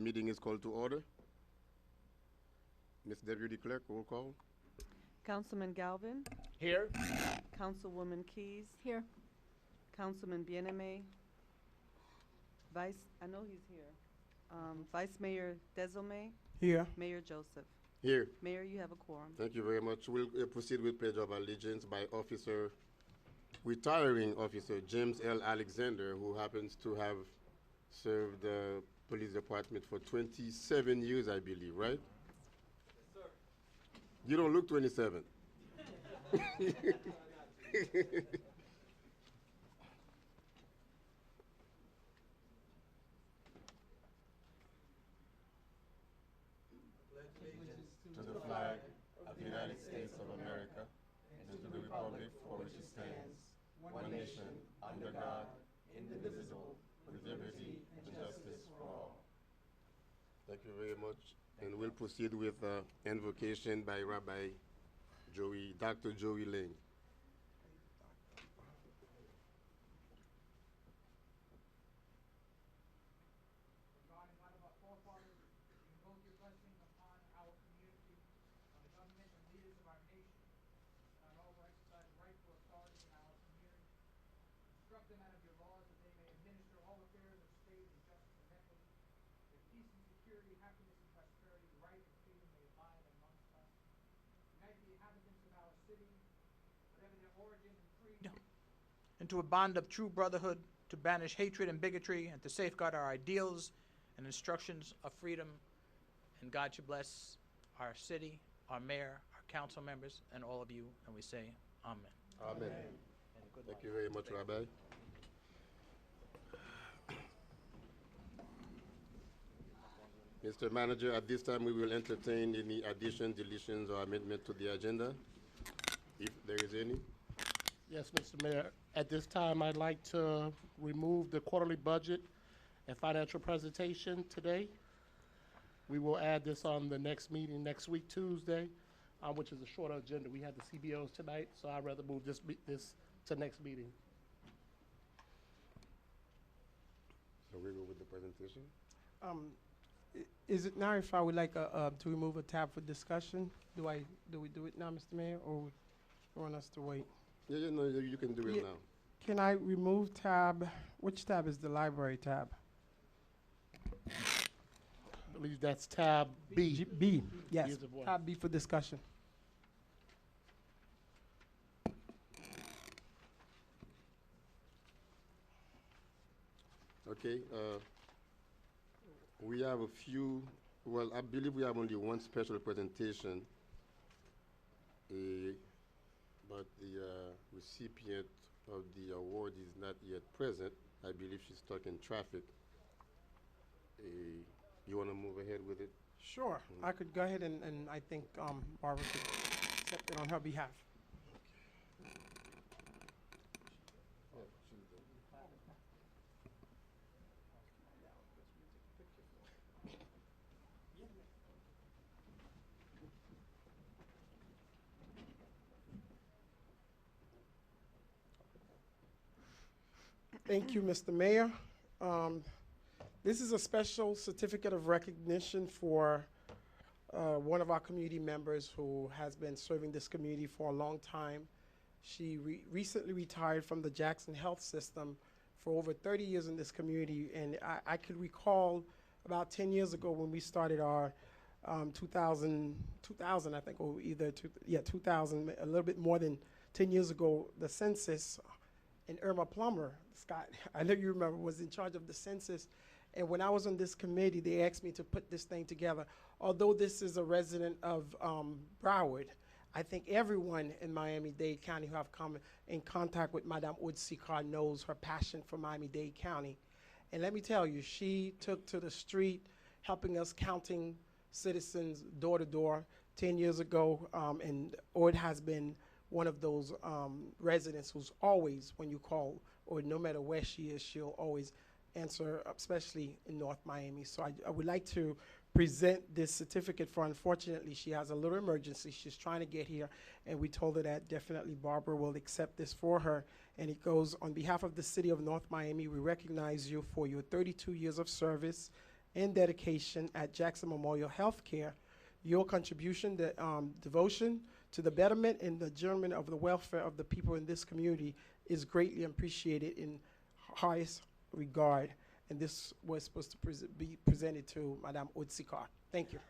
meeting is called to order. Ms. Deputy Clerk, roll call. Councilman Galvin, Here. Councilwoman Keys, Here. Councilman Bieneme, I know he's here. Vice Mayor Desilme, Here. Mayor Joseph. Here. Mayor, you have a quorum. Thank you very much. We'll proceed with Pledge of Allegiance by retiring officer James L. Alexander, who happens to have served the police department for 27 years, I believe, right? Yes, sir. You don't look 27. To the flag of the United States of America and to the republic for which it stands, one nation, under God, indivisible, with liberty and justice for all. Thank you very much. And we'll proceed with invocation by Dr. Joey Ling. Them out of your laws that they may administer all affairs of state in justice and equity, with peace and security, happiness and prosperity, right and freedom may abide amongst us. Unite the inhabitants of our city, whatever their origin and creed. Into a bond of true brotherhood, to banish hatred and bigotry, and to safeguard our ideals and instructions of freedom. And God should bless our city, our mayor, our council members, and all of you. And we say, Amen. Amen. Thank you very much, Rabbi. Mr. Manager, at this time we will entertain any additions, deletions, or amendment to the agenda, if there is any. Yes, Mr. Mayor. At this time, I'd like to remove the quarterly budget and financial presentation today. We will add this on the next meeting next week, Tuesday, which is a shorter agenda. We had the CBOs tonight, so I'd rather move this to next meeting. So we go with the presentation. Is it now if I would like to remove a tab for discussion? Do we do it now, Mr. Mayor, or you want us to wait? Yeah, no, you can do it Yeah. now. Can I remove tab? Which tab is the library tab? I believe that's tab B. B, yes. Years of work. Tab B for discussion. Okay, we have a few, well, I believe we have only one special presentation, but the recipient of the award is not yet present. I believe she's stuck in traffic. You want to move ahead with it? Sure. I could go ahead and I think Barbara could accept it on her behalf. Thank you, Mr. Mayor. This is a special certificate of recognition for one of our community members who has been serving this community for a long time. She recently retired from the Jackson Health System for over 30 years in this community, and I could recall about 10 years ago when we started our 2000, I think, or 2000, a little bit more than 10 years ago, the census, and Irma Plummer, Scott, I know you remember, was in charge of the census. And when I was on this committee, they asked me to put this thing together. Although this is a resident of Broward, I think everyone in Miami-Dade County who have come in contact with Madame Oudsikar knows her passion for Miami-Dade County. And let me tell you, she took to the street helping us counting citizens door to door 10 years ago. And Oud has been one of those residents who's always, when you call, or no matter where she is, she'll always answer, especially in North Miami. So I would like to present this certificate for, unfortunately, she has a little emergency. She's trying to get here, and we told her that definitely Barbara will accept this for her. And it goes, on behalf of the city of North Miami, we recognize you for your 32 years of service and dedication at Jackson Memorial Healthcare. Your contribution, devotion to the betterment and the adjournment of the welfare of the people in this community is greatly appreciated in highest regard. And this was supposed to be presented to Madame Otsikar. Thank you.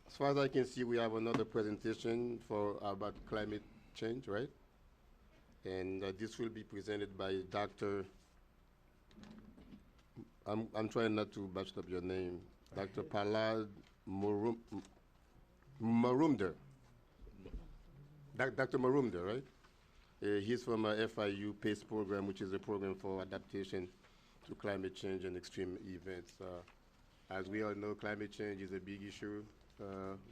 As far as I can see, we have another presentation about climate change, right? And this will be presented by Dr. I'm trying not to butcher up your name, Dr. Palad Marumder. Dr. Marumder, right? He's from a FIU PACE program, which is a program for adaptation to climate change and extreme events. As we all know, climate change is a big issue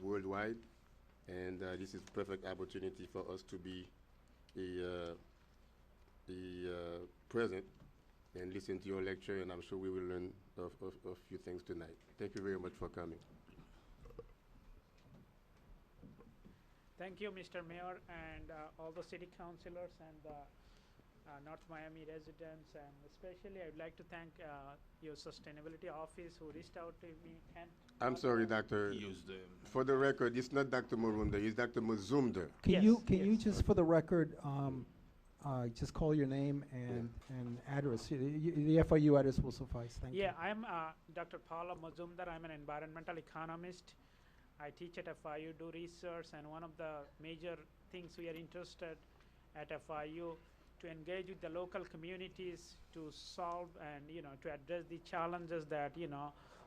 worldwide, and this is perfect opportunity for us to be present and listen to your lecture, and I'm sure we will learn a few things tonight. Thank you very much for coming. Thank you, Mr. Mayor, and all the city councilors and North Miami residents, and especially I'd like to thank your sustainability office who reached out to me. And I'm sorry, Doctor. For the record, it's not Dr. Marumder, it's Dr. Mazumder. Yes, Can you yes. just, for the record, just call your name and address? The FIU address will suffice. Thank you. Yeah, I'm Dr. Paula Mazumdar. I'm an environmental economist. I teach at FIU, do research, and one of the major things we are interested at FIU to engage with the local communities to solve and to address the challenges that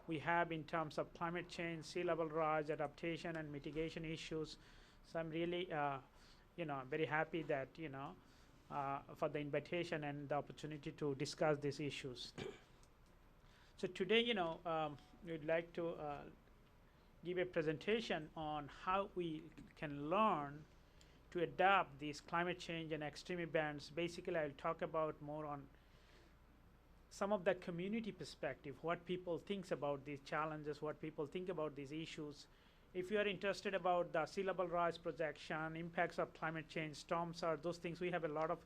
we have in terms of climate change, sea level rise, adaptation, and mitigation issues. So I'm really very happy that for the invitation and the opportunity to discuss these issues. So today, we'd like to give a presentation on how we can learn to adapt these climate change and extreme events. Basically, I'll talk about more on some of the community perspective, what people think about these challenges, what people think about these issues. If you are interested about the sea level rise projection, impacts of climate change, storms, or those things, we have a lot of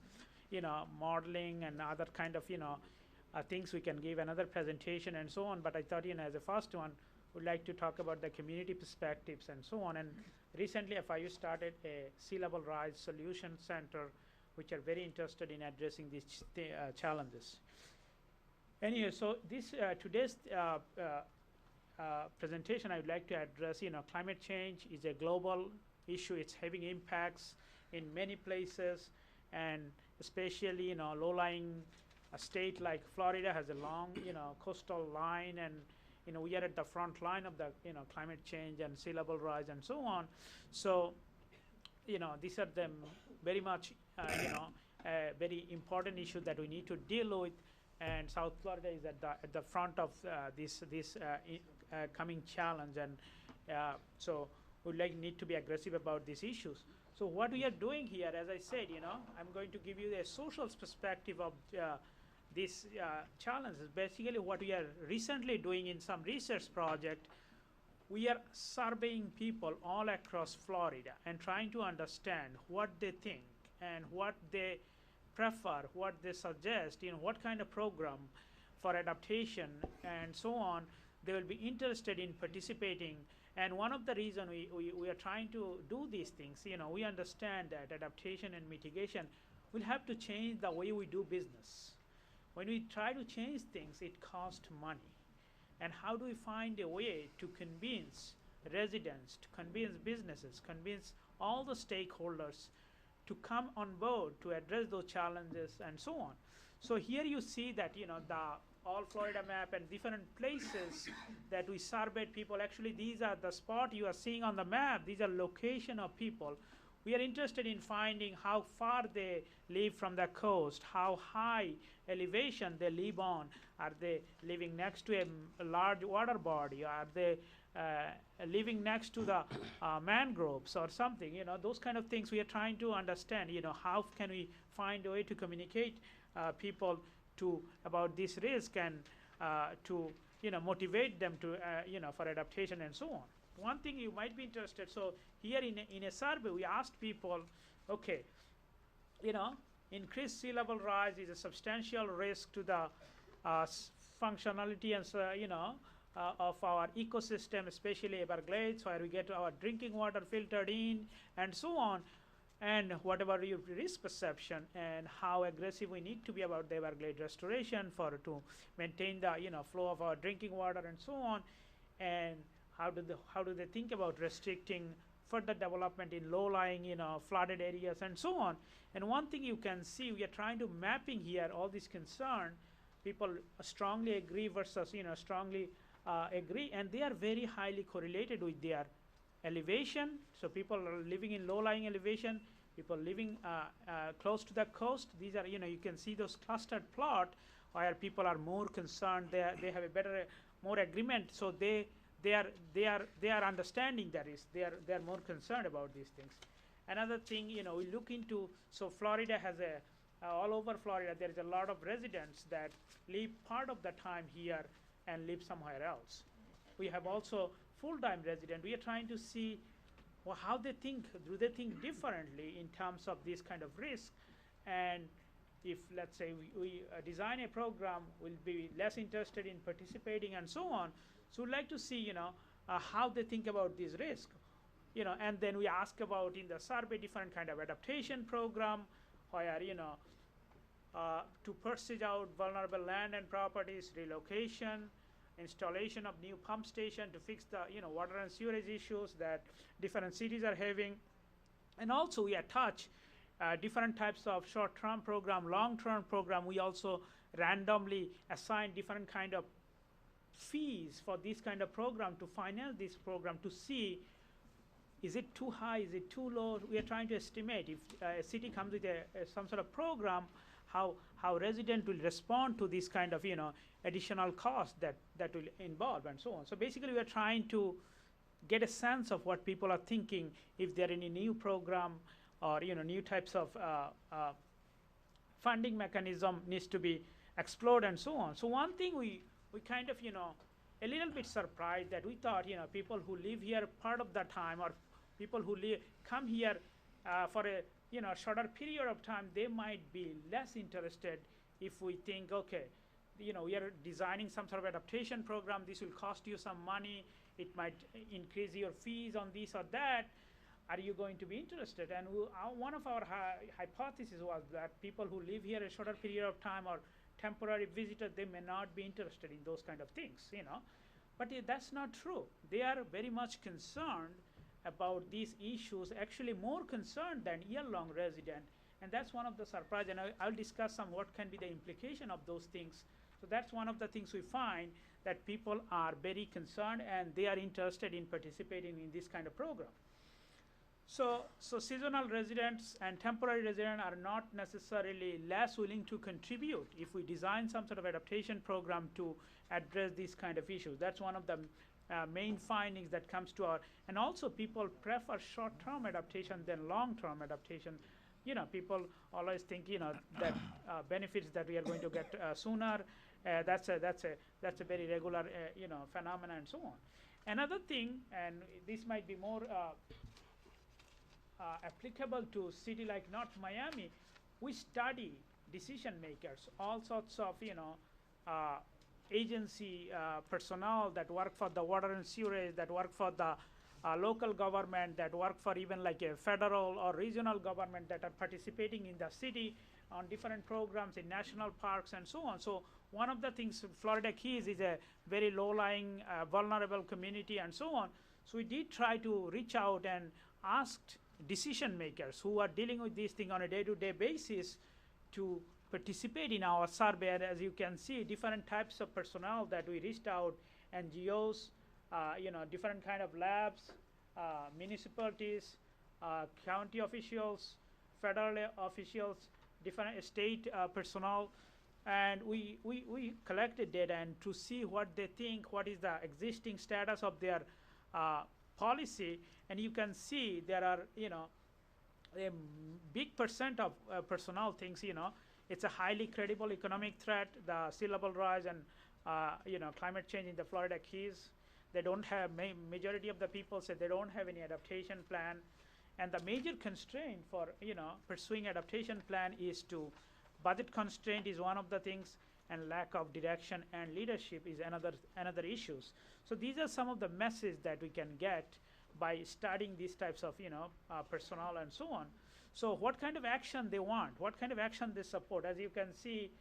modeling and other kind of things we can give another presentation and so on. But I thought as a first one, would like to talk about the community perspectives and so on. And recently FIU started a sea level rise solution center, which are very interested in addressing these challenges. Anyway, so this today's presentation, I would like to address, climate change is a global issue. It's having impacts in many places, and especially, low-lying state like Florida has a long, coastal line, and we are at the front line of the, climate change and sea level rise and so on. So, these are the very much, a very important issue that we need to deal with. And South Florida is at the front of this coming challenge, and so we need to be aggressive about these issues. So what we are doing here, as I said, I'm going to give you a social perspective of these challenges. Basically, what we are recently doing in some research project, we are surveying people all across Florida and trying to understand what they think and what they prefer, what they suggest, what kind of program for adaptation and so on they will be interested in participating. And one of the reasons we are trying to do these things, we understand that adaptation and mitigation will have to change the way we do business. When we try to change things, it costs money. And how do we find a way to convince residents, to convince businesses, convince all the stakeholders to come on board to address those challenges and so on. So here you see that, the all Florida map and different places that we surveyed people. Actually, these are the spot you are seeing on the map. These are location of people. we are interested in finding how far they live from the coast, how high elevation they live on. Are they living next to a large water body? Are they living next to the mangroves or something? Those kind of things we are trying to understand. How can we find a way to communicate people about this risk and to motivate them to for adaptation and so on. One thing you might be interested, so here in a survey we asked people, okay, increased sea level rise is a substantial risk to the functionality and of our ecosystem, especially Everglades, where we get our drinking water filtered in and so on, and whatever your risk perception and how aggressive we need to be about the Everglades restoration to maintain the flow of our drinking water and so on, and how do they think about restricting further development in low-lying flooded areas and so on. And one thing you can see, we are trying to mapping here all this concern. People strongly agree versus strongly agree, and they are very highly correlated with their elevation. So people are living in low-lying elevation, people living close to the coast. These are, you can see those clustered plot where people are more concerned. They have a better, more agreement. So they are understanding that is they are more concerned about these things. Another thing, we look into, so Florida has all over Florida there is a lot of residents that live part of the time here and live somewhere else. We have also full-time resident. We are trying to see how they think. Do they think differently in terms of this kind of risk? And if, let's say, we design a program, we'll be less interested in participating and so on. So we'd like to see, how they think about this risk. And then we ask about in the survey different kind of adaptation program where, to pursue out vulnerable land and properties, relocation, installation of new pump station to fix the water and sewerage issues that different cities are having. And also we attach different types of short-term program, long-term program. We also randomly assign different kind of fees for this kind of program to finance this program to see, is it too high, is it too low? We are trying to estimate if a city comes with some sort of program, how resident will respond to this kind of additional cost that will involve and so on. So basically we are trying to get a sense of what people are thinking, if there are any new program or new types of funding mechanism needs to be explored and so on. So one thing we kind of a little bit surprised that we thought people who live here part of the time, or people who come here for a shorter period of time, they might be less interested if we think, okay, we are designing some sort of adaptation program, this will cost you some money, it might increase your fees on this or that, are you going to be interested? And one of our hypotheses was that people who live here a shorter period of time or temporary visitors, they may not be interested in those kind of things, But that's not true. They are very much concerned about these issues, actually more concerned than year-long resident. And that's one of the surprise, and I'll discuss some what can be the implication of those things. So that's one of the things we find, that people are very concerned and they are interested in participating in this kind of program. So seasonal residents and temporary residents are not necessarily less willing to contribute if we design some sort of adaptation program to address these kind of issues. That's one of the main findings that comes to our, and also people prefer short-term adaptation than long-term adaptation. People always think, that benefits that we are going to get sooner. That's a very regular, phenomenon and so on. Another thing, and this might be more applicable to city like North Miami, we study decision makers, all sorts of agency personnel that work for the water and sewerage, that work for the local government, that work for even like a federal or regional government that are participating in the city on different programs in national parks and so on. So one of the things, Florida Keys is a very low-lying, vulnerable community and so on. So we did try to reach out and asked decision makers who are dealing with this thing on a day-to-day basis to participate in our survey. And as you can see, different types of personnel that we reached out, NGOs, different kind of labs, municipalities, county officials, federal officials, different state personnel, and we collected data and to see what they think, what is the existing status of their policy, and you can see there are, a big percent of personnel thinks, it's a highly credible economic threat, the sea level rise and, climate change in the Florida Keys. They don't have, majority of the people say they don't have any adaptation plan. And the major constraint for, pursuing adaptation plan is to, budget constraint is one of the things, and lack of direction and leadership is another issues. So these are some of the messages that we can get by studying these types of, personnel and so on. So what kind of action they want, what kind of action they support, as you can see,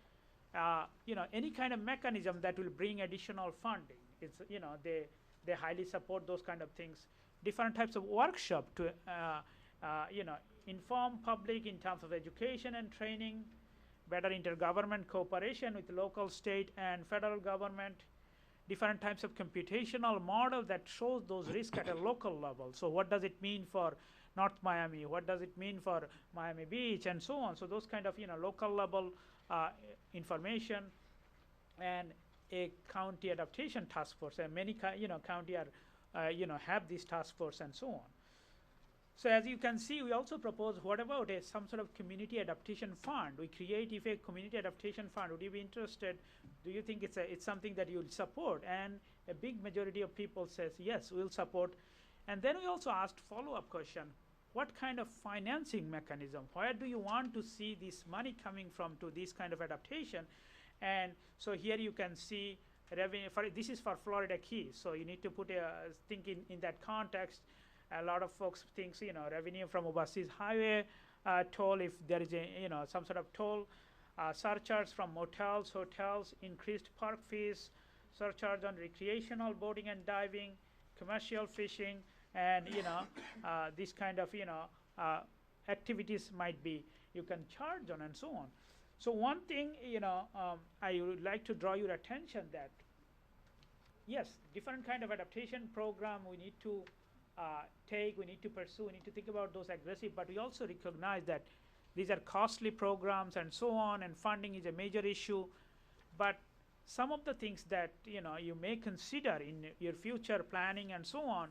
any kind of mechanism that will bring additional funding. It's, they highly support those kind of things. Different types of workshop to, inform public in terms of education and training, better intergovernment cooperation with local, state, and federal government, different types of computational model that shows those risks at a local level. So what does it mean for North Miami? What does it mean for Miami Beach, and so on? So those kind of, local level information, and a county adaptation task force. And many, county are, have this task force and so on. So as you can see, we also propose, what about some sort of community adaptation fund? We create a community adaptation fund. Would you be interested? Do you think it's something that you'll support? And a big majority of people says, yes, we'll support. And then we also asked follow-up question, what kind of financing mechanism? Where do you want to see this money coming from to this kind of adaptation? And so here you can see revenue, this is for Florida Keys. So you need to put think in that context. A lot of folks think, revenue from overseas highway toll, if there is a, some sort of toll, surcharge from motels, hotels, increased park fees, surcharge on recreational boating and diving, commercial fishing, and, this kind of, activities might be, you can charge on and so on. So one thing, I would like to draw your attention that, yes, different kind of adaptation program we need to we need to pursue, we need to think about those aggressive, but we also recognize that these are costly programs and so on, and funding is a major issue. But some of the things that, you may consider in your future planning and so on,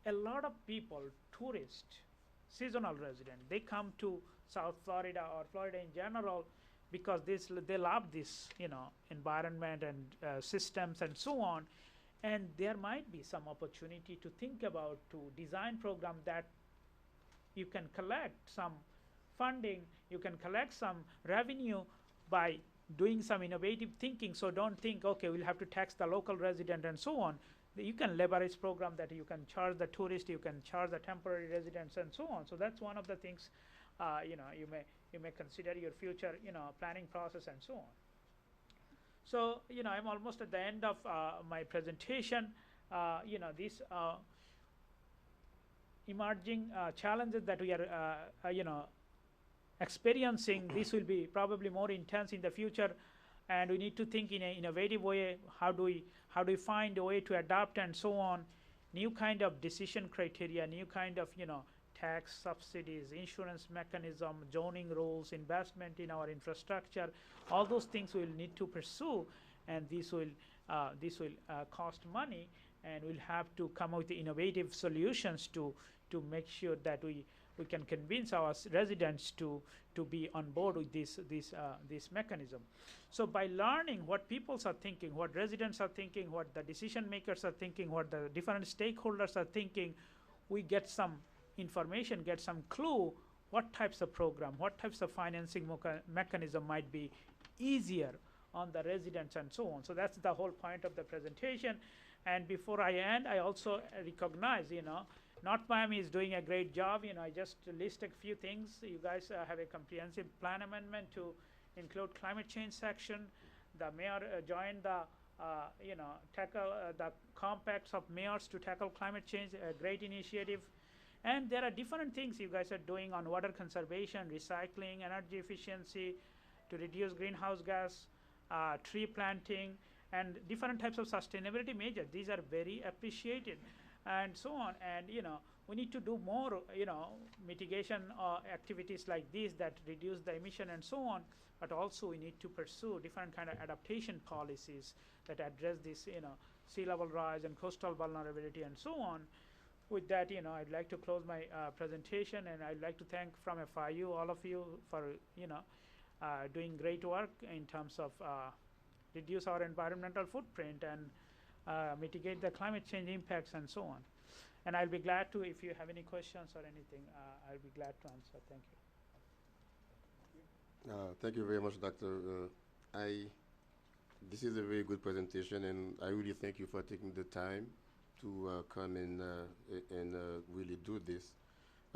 a lot of people, tourists, seasonal residents, they come to South Florida or Florida in general because they love this, environment and systems and so on. And there might be some opportunity to think about, to design program that you can collect some funding, you can collect some revenue by doing some innovative thinking. So don't think, okay, we'll have to tax the local resident and so on. You can leverage program that you can charge the tourist, you can charge the temporary residents and so on. So that's one of the things, you may consider your future, planning process and so on. So, I'm almost at the end of my presentation. These emerging challenges that we are, experiencing, this will be probably more intense in the future, and we need to think in an innovative way. How do we find a way to adapt and so on? New kind of decision criteria, new kind of, tax subsidies, insurance mechanism, zoning rules, investment in our infrastructure, all those things we'll need to pursue, and this will cost money, and we'll have to come up with innovative solutions to make sure that we can convince our residents to be on board with this mechanism. So by learning what people are thinking, what residents are thinking, what the decision makers are thinking, what the different stakeholders are thinking, we get some information, get some clue what types of program, what types of financing mechanism might be easier on the residents and so on. So that's the whole point of the presentation. And before I end, I also recognize, North Miami is doing a great job. I just list a few things. You guys have a comprehensive plan amendment to include climate change section. The mayor joined the, tackle the compacts of mayors to tackle climate change, a great initiative. And there are different things you guys are doing on water conservation, recycling, energy efficiency, to reduce greenhouse gas, tree planting, and different types of sustainability measures. These are very appreciated, and so on. And we need to do more, mitigation activities like these that reduce the emission and so on. But also we need to pursue different kind of adaptation policies that address this, sea level rise and coastal vulnerability and so on. With that, I'd like to close my presentation, and I'd like to thank from FIU all of you for, doing great work in terms of reduce our environmental footprint and mitigate the climate change impacts and so on. And I'll be glad to, if you have any questions or anything, I'll be glad to answer. Thank you. Thank you very much, Doctor. This is a very good presentation, and I really thank you for taking the time to come and really do this.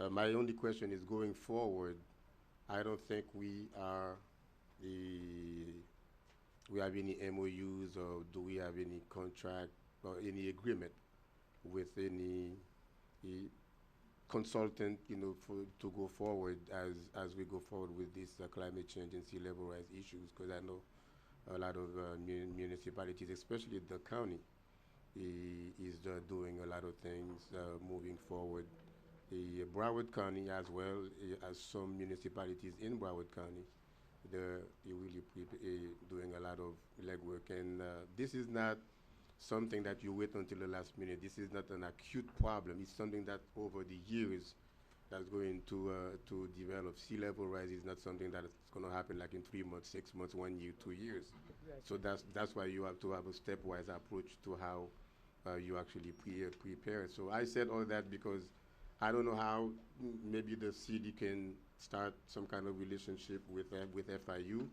My only question is, going forward, I don't think we have any MOUs, or do we have any contract or any agreement with any consultant, to go forward as we go forward with this climate change and sea level rise issues? Because I know a lot of municipalities, especially the county, is doing a lot of things moving forward. Broward County as well as some municipalities in Broward County, they're really doing a lot of legwork. And this is not something that you wait until the last minute. This is not an acute problem. It's something that over the years that's going to develop. Sea level rise is not something that's going to happen like in 3 months, 6 months, 1 year, 2 years. So that's why you have to have a stepwise approach to how you actually prepare. So I said all that because I don't know how maybe the city can start some kind of relationship with FIU.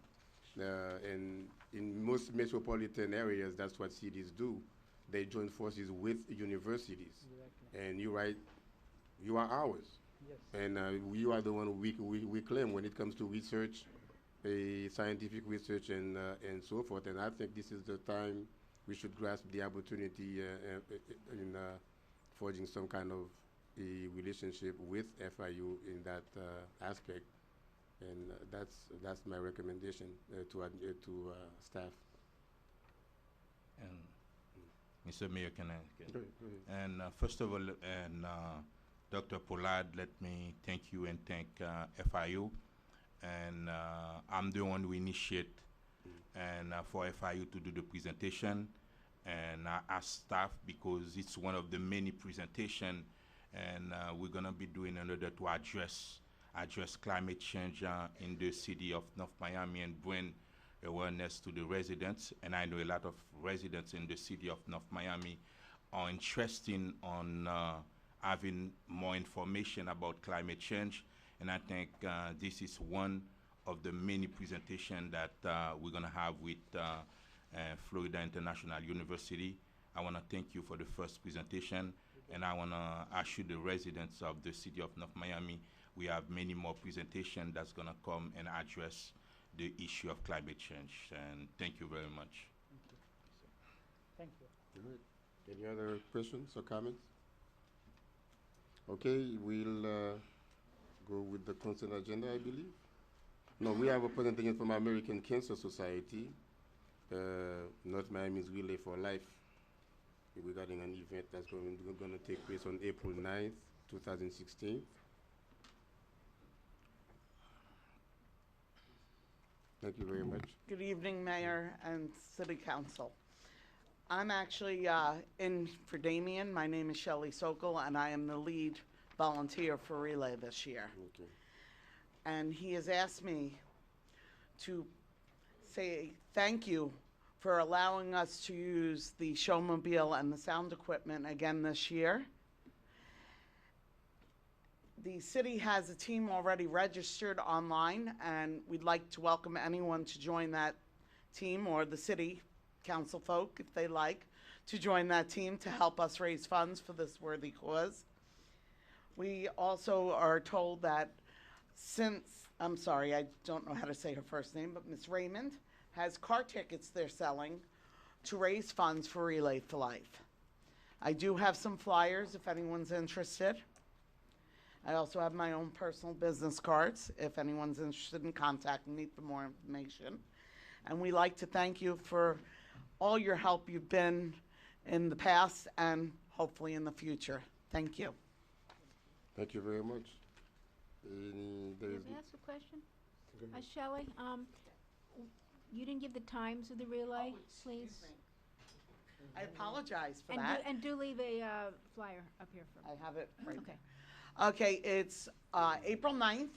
And in most metropolitan areas, that's what cities do. They join forces with universities. Exactly. And you're right, you are ours. Yes. And you are the one we claim when it comes to research, scientific research and so forth. And I think this is the time we should grasp the opportunity in forging some kind of a relationship with FIU in that aspect. And that's my recommendation to staff. And Mr. Mayor, can I? Go ahead. And first of all, Dr. Pollard, let me thank you and thank FIU. And I'm the one who initiate and for FIU to do the presentation. And I asked staff because it's one of the many presentation, and we're gonna be doing in order to address climate change in the city of North Miami and bring awareness to the residents. And I know a lot of residents in the city of North Miami are interested on having more information about climate change. And I think this is one of the many presentations that we're gonna have with Florida International University. I wanna thank you for the first presentation, and I wanna assure the residents of the city of North Miami we have many more presentations that's gonna come and address the issue of climate change. And thank you very much. Thank you. All right. Any other questions or comments? Okay, we'll go with the consent agenda, I believe. No, we have a presentation from American Cancer Society, North Miami's Relay for Life, regarding an event that's going to take place on April 9th, 2016. Thank you very much. Good evening, Mayor and City Council. I'm actually in for Damien. My name is Shelley Sokol, and I am the lead volunteer for Relay this year. Okay. And he has asked me to say thank you for allowing us to use the showmobile and the sound equipment again this year. The city has a team already registered online, and we'd like to welcome anyone to join that team, or the city council folk, if they like, to join that team to help us raise funds for this worthy cause. We also are told that I'm sorry, I don't know how to say her first name, but Miss Raymond has car tickets they're selling to raise funds for Relay for Life. I do have some flyers if anyone's interested. I also have my own personal business cards if anyone's interested in contacting me for more information. And we like to thank you for all your help you've been in the past and hopefully in the future. Thank you. Thank you very much. There is May I ask a question? Go ahead. Shelley, you didn't give the times of the relay, please? I apologize for And that. and do leave a flyer up here for me. I have it right Okay. there. Okay, it's April 9th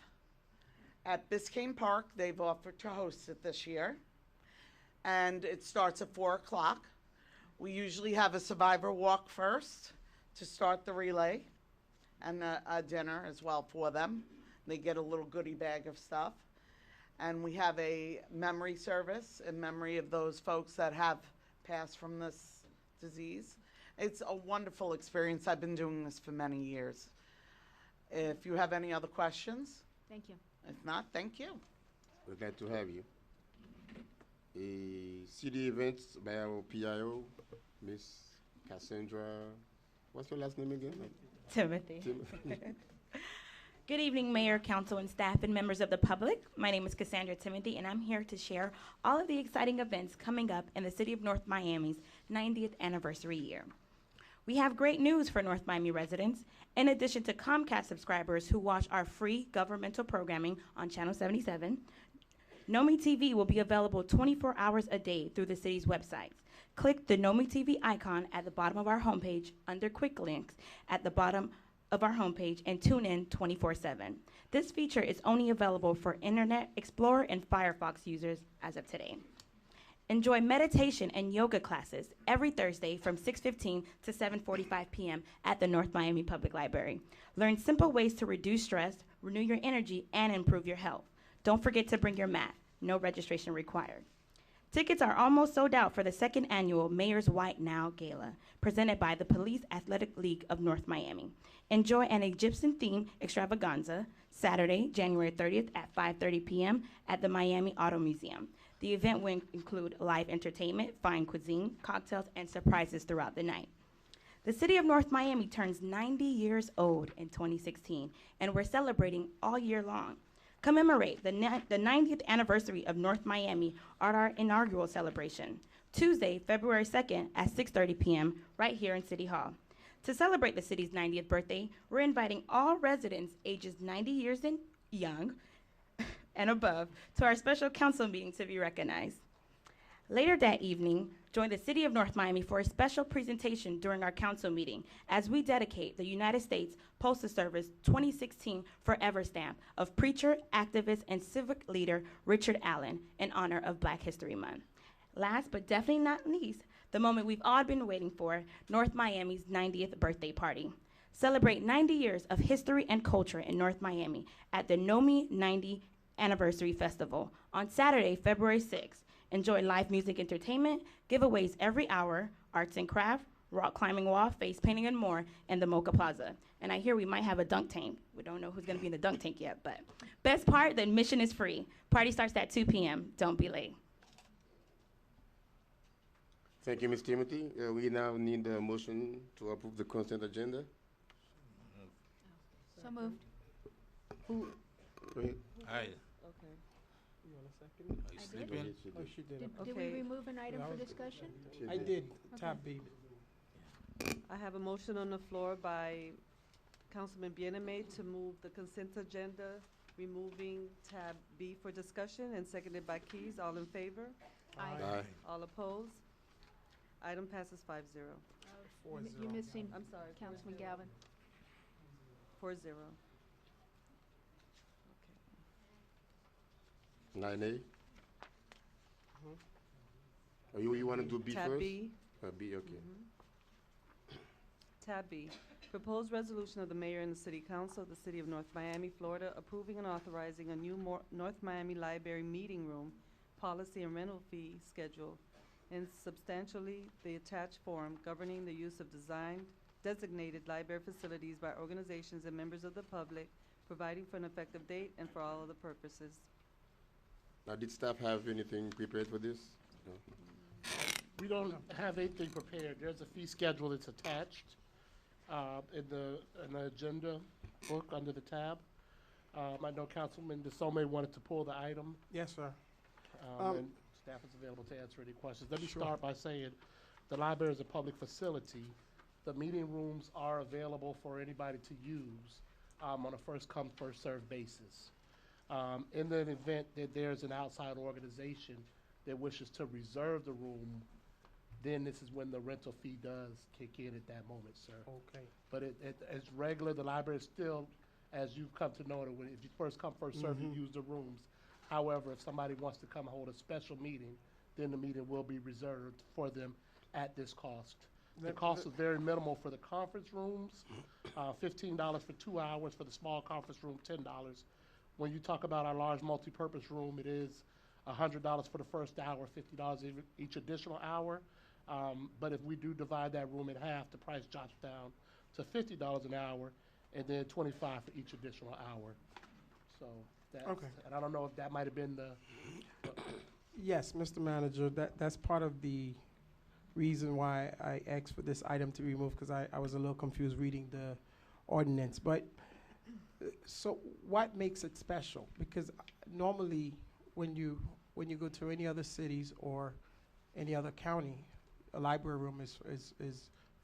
at Biscayne Park. They've offered to host it this year. And it starts at 4 o'clock. We usually have a survivor walk first to start the relay, and a dinner as well for them. They get a little goodie bag of stuff. And we have a memory service in memory of those folks that have passed from this disease. It's a wonderful experience. I've been doing this for many years. If you have any other questions, Thank you. if not, thank you. We're glad to have you. City events by our PIO, Miss Cassandra. What's your last name again? Timothy. Tim- Good evening, Mayor, Council, and staff, and members of the public. My name is Cassandra Timothy, and I'm here to share all of the exciting events coming up in the City of North Miami's 90th anniversary year. We have great news for North Miami residents. In addition to Comcast subscribers who watch our free governmental programming on Channel 77, Nomi TV will be available 24 hours a day through the city's websites. Click the Nomi TV icon at the bottom of our homepage under Quick Links at the bottom of our homepage and tune in 24/7. This feature is only available for Internet Explorer and Firefox users as of today. Enjoy meditation and yoga classes every Thursday from 6:15 to 7:45 p.m. at the North Miami Public Library. Learn simple ways to reduce stress, renew your energy, and improve your health. Don't forget to bring your mat. No registration required. Tickets are almost sold out for the second annual Mayor's White Now Gala, presented by the Police Athletic League of North Miami. Enjoy an Egyptian-themed extravaganza Saturday, January 30th at 5:30 p.m. at the Miami Auto Museum. The event will include live entertainment, fine cuisine, cocktails, and surprises throughout the night. The City of North Miami turns 90 years old in 2016, and we're celebrating all year long. Commemorate the 90th anniversary of North Miami at our inaugural celebration, Tuesday, February 2nd at 6:30 p.m. right here in City Hall. To celebrate the city's 90th birthday, we're inviting all residents ages 90 years and young and above to our special council meeting to be recognized. Later that evening, join the City of North Miami for a special presentation during our council meeting as we dedicate the United States Postal Service 2016 Forever Stamp of preacher, activist, and civic leader Richard Allen in honor of Black History Month. Last but definitely not least, the moment we've all been waiting for, North Miami's 90th birthday party. Celebrate 90 years of history and culture in North Miami at the NOMI 90 Anniversary Festival on Saturday, February 6th. Enjoy live music entertainment, giveaways every hour, arts and craft, rock climbing wall, face painting, and more in the Mocha Plaza. And I hear we might have a dunk tank. We don't know who's gonna be in the dunk tank yet, but best part, the admission is free. Party starts at 2 p.m. Don't be late. Thank you, Ms. Timothy. We now need a motion to approve the consent agenda. So moved. Go ahead. Aye. Okay. You want a second? Are you I did. sleeping? She Oh, did. she did. Did we Okay. remove an item Yeah, I for was- discussion? She I did, tab B. I have a motion on the floor by Councilman Bienemay to move the consent agenda, removing tab B for discussion, and seconded by Keys. All in favor? Aye. All opposed? Item passes 5-0. You're missing I'm sorry. Councilman Galvin. 4-0. 9A. Oh, you want to do B first? Tab B. B, okay. Tab B, proposed resolution of the mayor and the city council of the city of North Miami, Florida, approving and authorizing a new North Miami Library meeting room policy and rental fee schedule, and substantially the attached form governing the use of designated library facilities by organizations and members of the public, providing for an effective date and for all other purposes. Now, did staff have anything prepared for this? No. We don't have anything prepared. There's a fee schedule that's attached in the agenda book under the tab. I know Councilman DeSome wanted to pull the item, Yes, sir. and staff is available to answer any questions. Let me start by saying the library is a public facility. The meeting rooms are available for anybody to use. on a first-come, first-served basis. In the event that there's an outside organization that wishes to reserve the room, then this is when the rental fee does kick in at that moment, sir. Okay. But as regular, the library is still, as you've come to know it, if you first come, first serve, you use the rooms. However, if somebody wants to come hold a special meeting, then the meeting will be reserved for them at this cost. The cost is very minimal for the conference rooms, $15 for 2 hours, for the small conference room, $10. When you talk about our large multipurpose room, it is $100 for the first hour, $50 each additional hour. But if we do divide that room in half, the price drops down to $50 an hour, and then $25 for each additional hour. So that's, Okay. and I don't know if that might have been the, Yes, Mr. Manager, that's part of the reason why I asked for this item to be removed, because I was a little confused reading the ordinance. But, so what makes it special? Because normally, when you go to any other cities or any other county, a library room is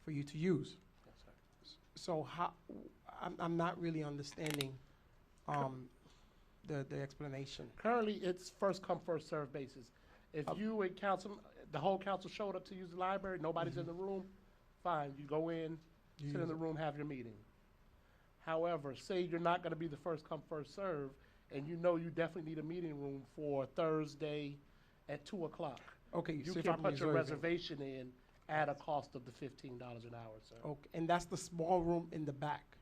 for you to use. So how, I'm not really understanding the explanation. currently, it's first come, first served basis. If you and council, the whole council showed up to use the library, nobody's in the room, fine, you go in, You sit in use the it. room, have your meeting. However, say you're not gonna be the first come, first serve, and you know you definitely need a meeting room for Thursday at 2 o'clock. Okay, You so if can I'm put your reserving. reservation in at a cost of the $15 an hour, sir. Okay, and that's the small room in the back.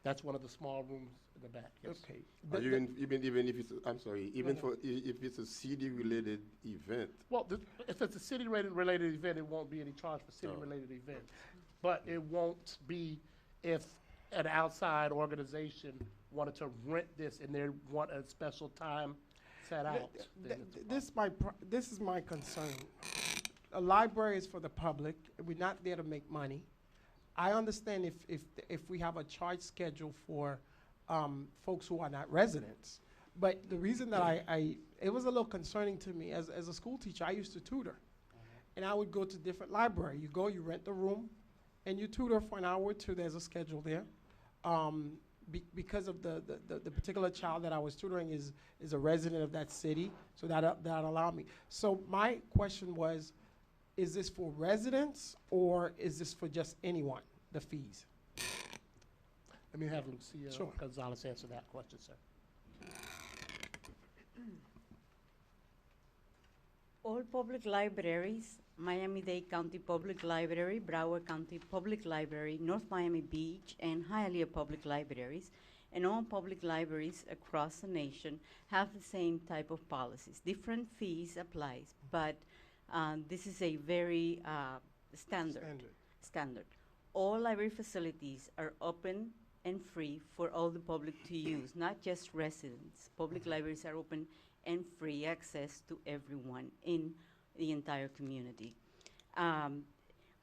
That's one of the small rooms in the back, yes. Okay. Are The- you the- even if it's, I'm sorry, even ahead. for, if it's a CD-related event, Well, if it's a city-related event, it won't be any charge for city-related event. But it won't be if an outside organization wanted to rent this and they want a special time set out. then it's a This is my concern. A library is for the public. We're not there to make money. I understand if we have a charge schedule for folks who are not residents. But the reason that it was a little concerning to me, as a school teacher, I used to tutor. And I would go to different library. You go, you rent the room, and you tutor for an hour or two. There's a schedule there. Because of the particular child that I was tutoring is a resident of that city, so that allowed me. So my question was, is this for residents or is this for just anyone, the fees? Let me have Lucia Sure. Gonzalez answer that question, sir. All public libraries, Miami-Dade County Public Library, Broward County Public Library, North Miami Beach, and Hialeah Public Libraries, and all public libraries across the nation have the same type of policies. Different fees applies, but this is a very standard. All library facilities are open and free for all the public to use, not just residents. Public libraries are open and free access to everyone in the entire community.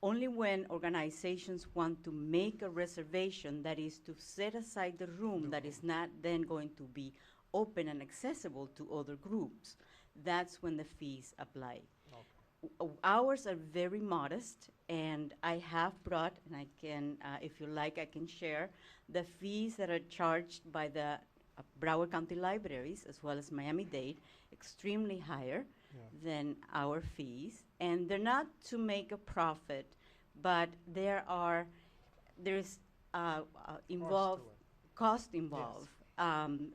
Only when organizations want to make a reservation, that is to set aside the room that is not then going to be open and accessible to other groups, that's when the fees apply. Ours are very modest, and I have brought, and I can, if you like, I can share the fees that are charged by the Broward County Libraries, as well as Miami-Dade, extremely higher than our fees. And they're not to make a profit, but there's cost involved.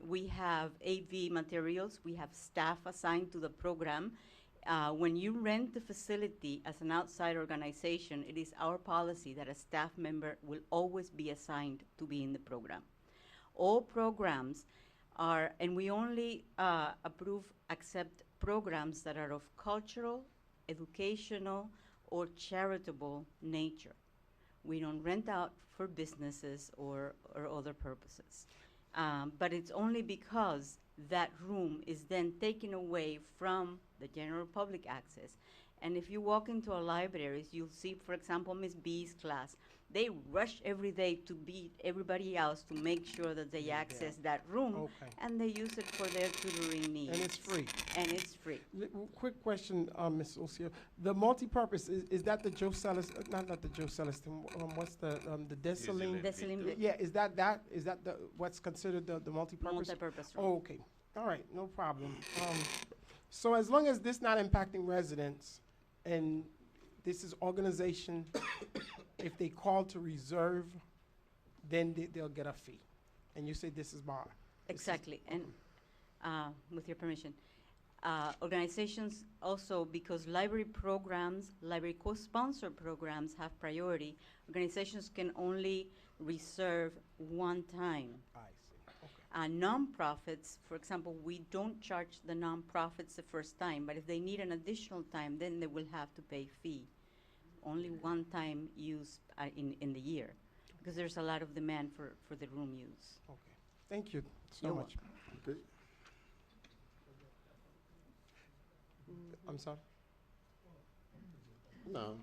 We have AV materials, we have staff assigned to the program. When you rent the facility as an outside organization, it is our policy that a staff member will always be assigned to be in the program. All programs are, and we only accept programs that are of cultural, educational, or charitable nature. We don't rent out for businesses or other purposes. But it's only because that room is then taken away from the general public access. And if you walk into our libraries, you'll see, for example, Miss B's class. They rush every day to beat everybody else to make sure that they access that room, Okay. and they use it for their tutoring needs. And it's free. And it's free. Quick question, Ms. Osio. The multipurpose, is that the Joe Sellis, not the Joe Celestin, what's the Desaline? Desaline Yeah, is that the, what's considered the multipurpose? Multipurpose room. Oh, okay. All right, no problem. So as long as this not impacting residents, and this is organization, if they call to reserve, then they'll get a fee. And you say this is bar. Exactly, and with your permission, organizations also, because library programs, library co-sponsor programs have priority, organizations can only reserve one time. I see, okay. Nonprofits, for example, we don't charge the nonprofits the first time, but if they need an additional time, then they will have to pay fee. Only one time use in the year, because there's a lot of demand for the room use. Okay, thank you so You're much. Okay. I'm sorry? No,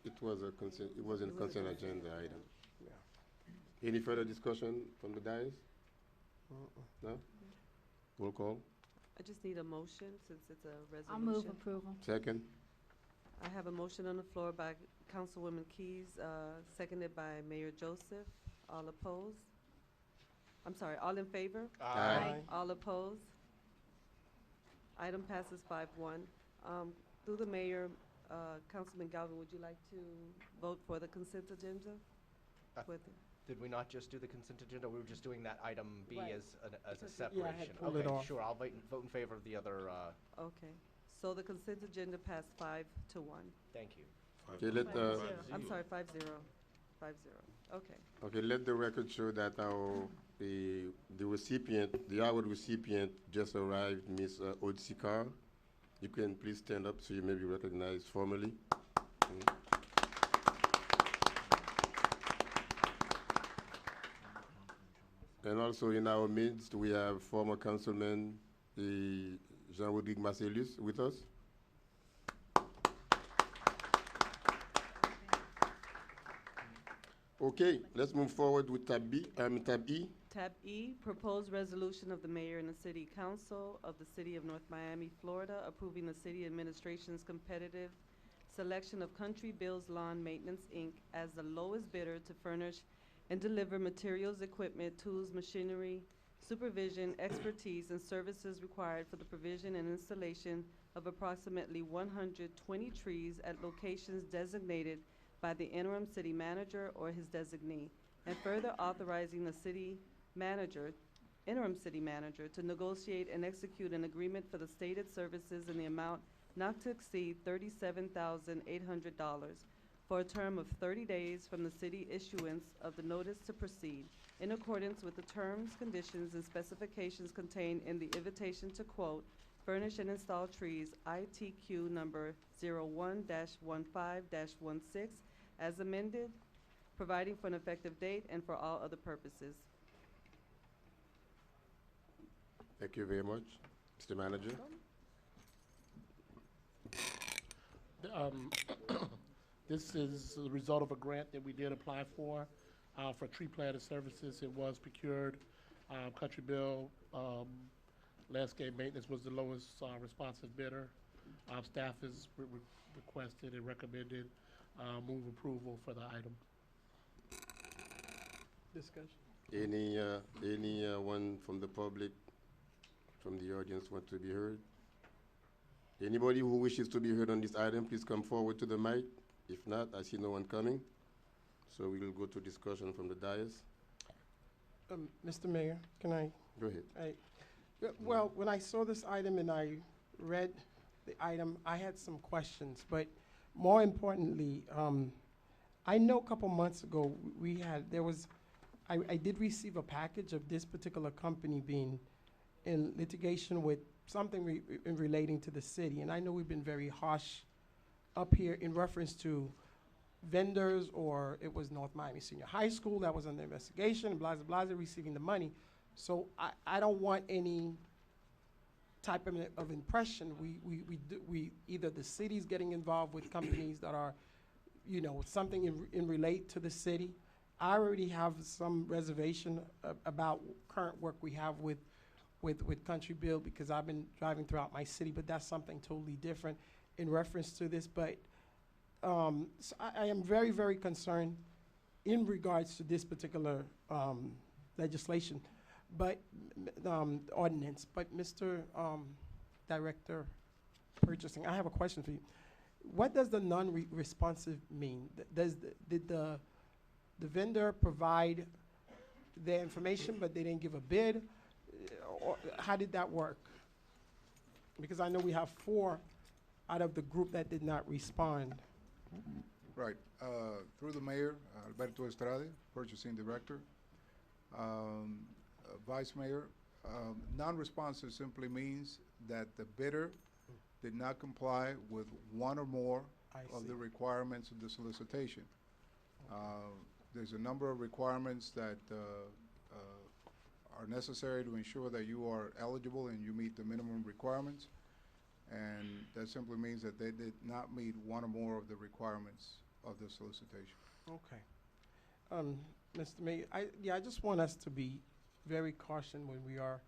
it was a consent, it wasn't consent agenda item. Yeah. Any further discussion from the dais? No? Roll call. I just need a motion since it's a resolution. I'll move approval. Second. I have a motion on the floor by Councilwoman Keys, seconded by Mayor Joseph. All opposed? I'm sorry, all in favor? Aye. All opposed? Item passes 5-1. Through the mayor, Councilman Galvin, would you like to vote for the consent agenda? Uh, With Did we not just do the consent agenda? We were just doing that item B Right. as a Yeah, I separation. had pulled it Okay, off. sure, I'll vote in favor of the other, Okay, so the consent agenda passed 5-1. thank you. Okay, let, I'm sorry, 5-0. 5-0, okay. okay, let the record show that the recipient, the award recipient just arrived, Miss Odsikar. You can please stand up so you may be recognized formally. And also in our midst, we have former councilman Jean-Rodrigue Marcellus with us. Okay, let's move forward with tab B, tab E. Tab E, proposed resolution of the mayor and the city council of the city of North Miami, Florida, approving the city administration's competitive selection of Country Bills Lawn Maintenance, Inc. as the lowest bidder to furnish and deliver materials, equipment, tools, machinery, supervision, expertise, and services required for the provision and installation of approximately 120 trees at locations designated by the interim city manager or his designee, and further authorizing the city manager, interim city manager, to negotiate and execute an agreement for the stated services in the amount not to exceed $37,800 for a term of 30 days from the city issuance of the notice to proceed, in accordance with the terms, conditions, and specifications contained in the invitation to quote, furnish and install trees, ITQ number 01-15-16, as amended, providing for an effective date and for all other purposes. Thank you very much. Mr. Manager? This is the result of a grant that we did apply for tree planting services. It was procured. Country Bill Landscape Maintenance was the lowest responsive bidder. Staff has requested and recommended move approval for the item. Discussion. Anyone from the public, from the audience want to be heard? Anybody who wishes to be heard on this item, please come forward to the mic. If not, I see no one coming. So we will go to discussion from the dais. Mr. Mayor, can I? Go ahead. Well, when I saw this item and I read the item, I had some questions, but more importantly, I know a couple months ago I did receive a package of this particular company being in litigation with something relating to the city, and I know we've been very harsh up here in reference to vendors, or it was North Miami Senior High School that was under investigation, blah, blah, blah, receiving the money. So I don't want any type of impression. We either the city's getting involved with companies that are, you know, something in relate to the city. I already have some reservation about current work we have with Country Bill, because I've been driving throughout my city, but that's something totally different in reference to this. But so I am very, very concerned in regards to this particular legislation, but ordinance. But Mr. Director Purchasing, I have a question for you. What does the non-responsive mean? Did the vendor provide their information, but they didn't give a bid? Or how did that work? Because I know we have 4 out of the group that did not respond. Right. Through the mayor, Alberto Estrada, purchasing director. Vice Mayor, non-responsive simply means that the bidder did not comply with one or more of the requirements of the solicitation. There's a number of requirements that are necessary to ensure that you are eligible and you meet the minimum requirements. And that simply means that they did not meet one or more of the requirements of the solicitation. Okay. Mr. Mayor, I just want us to be very cautious when we are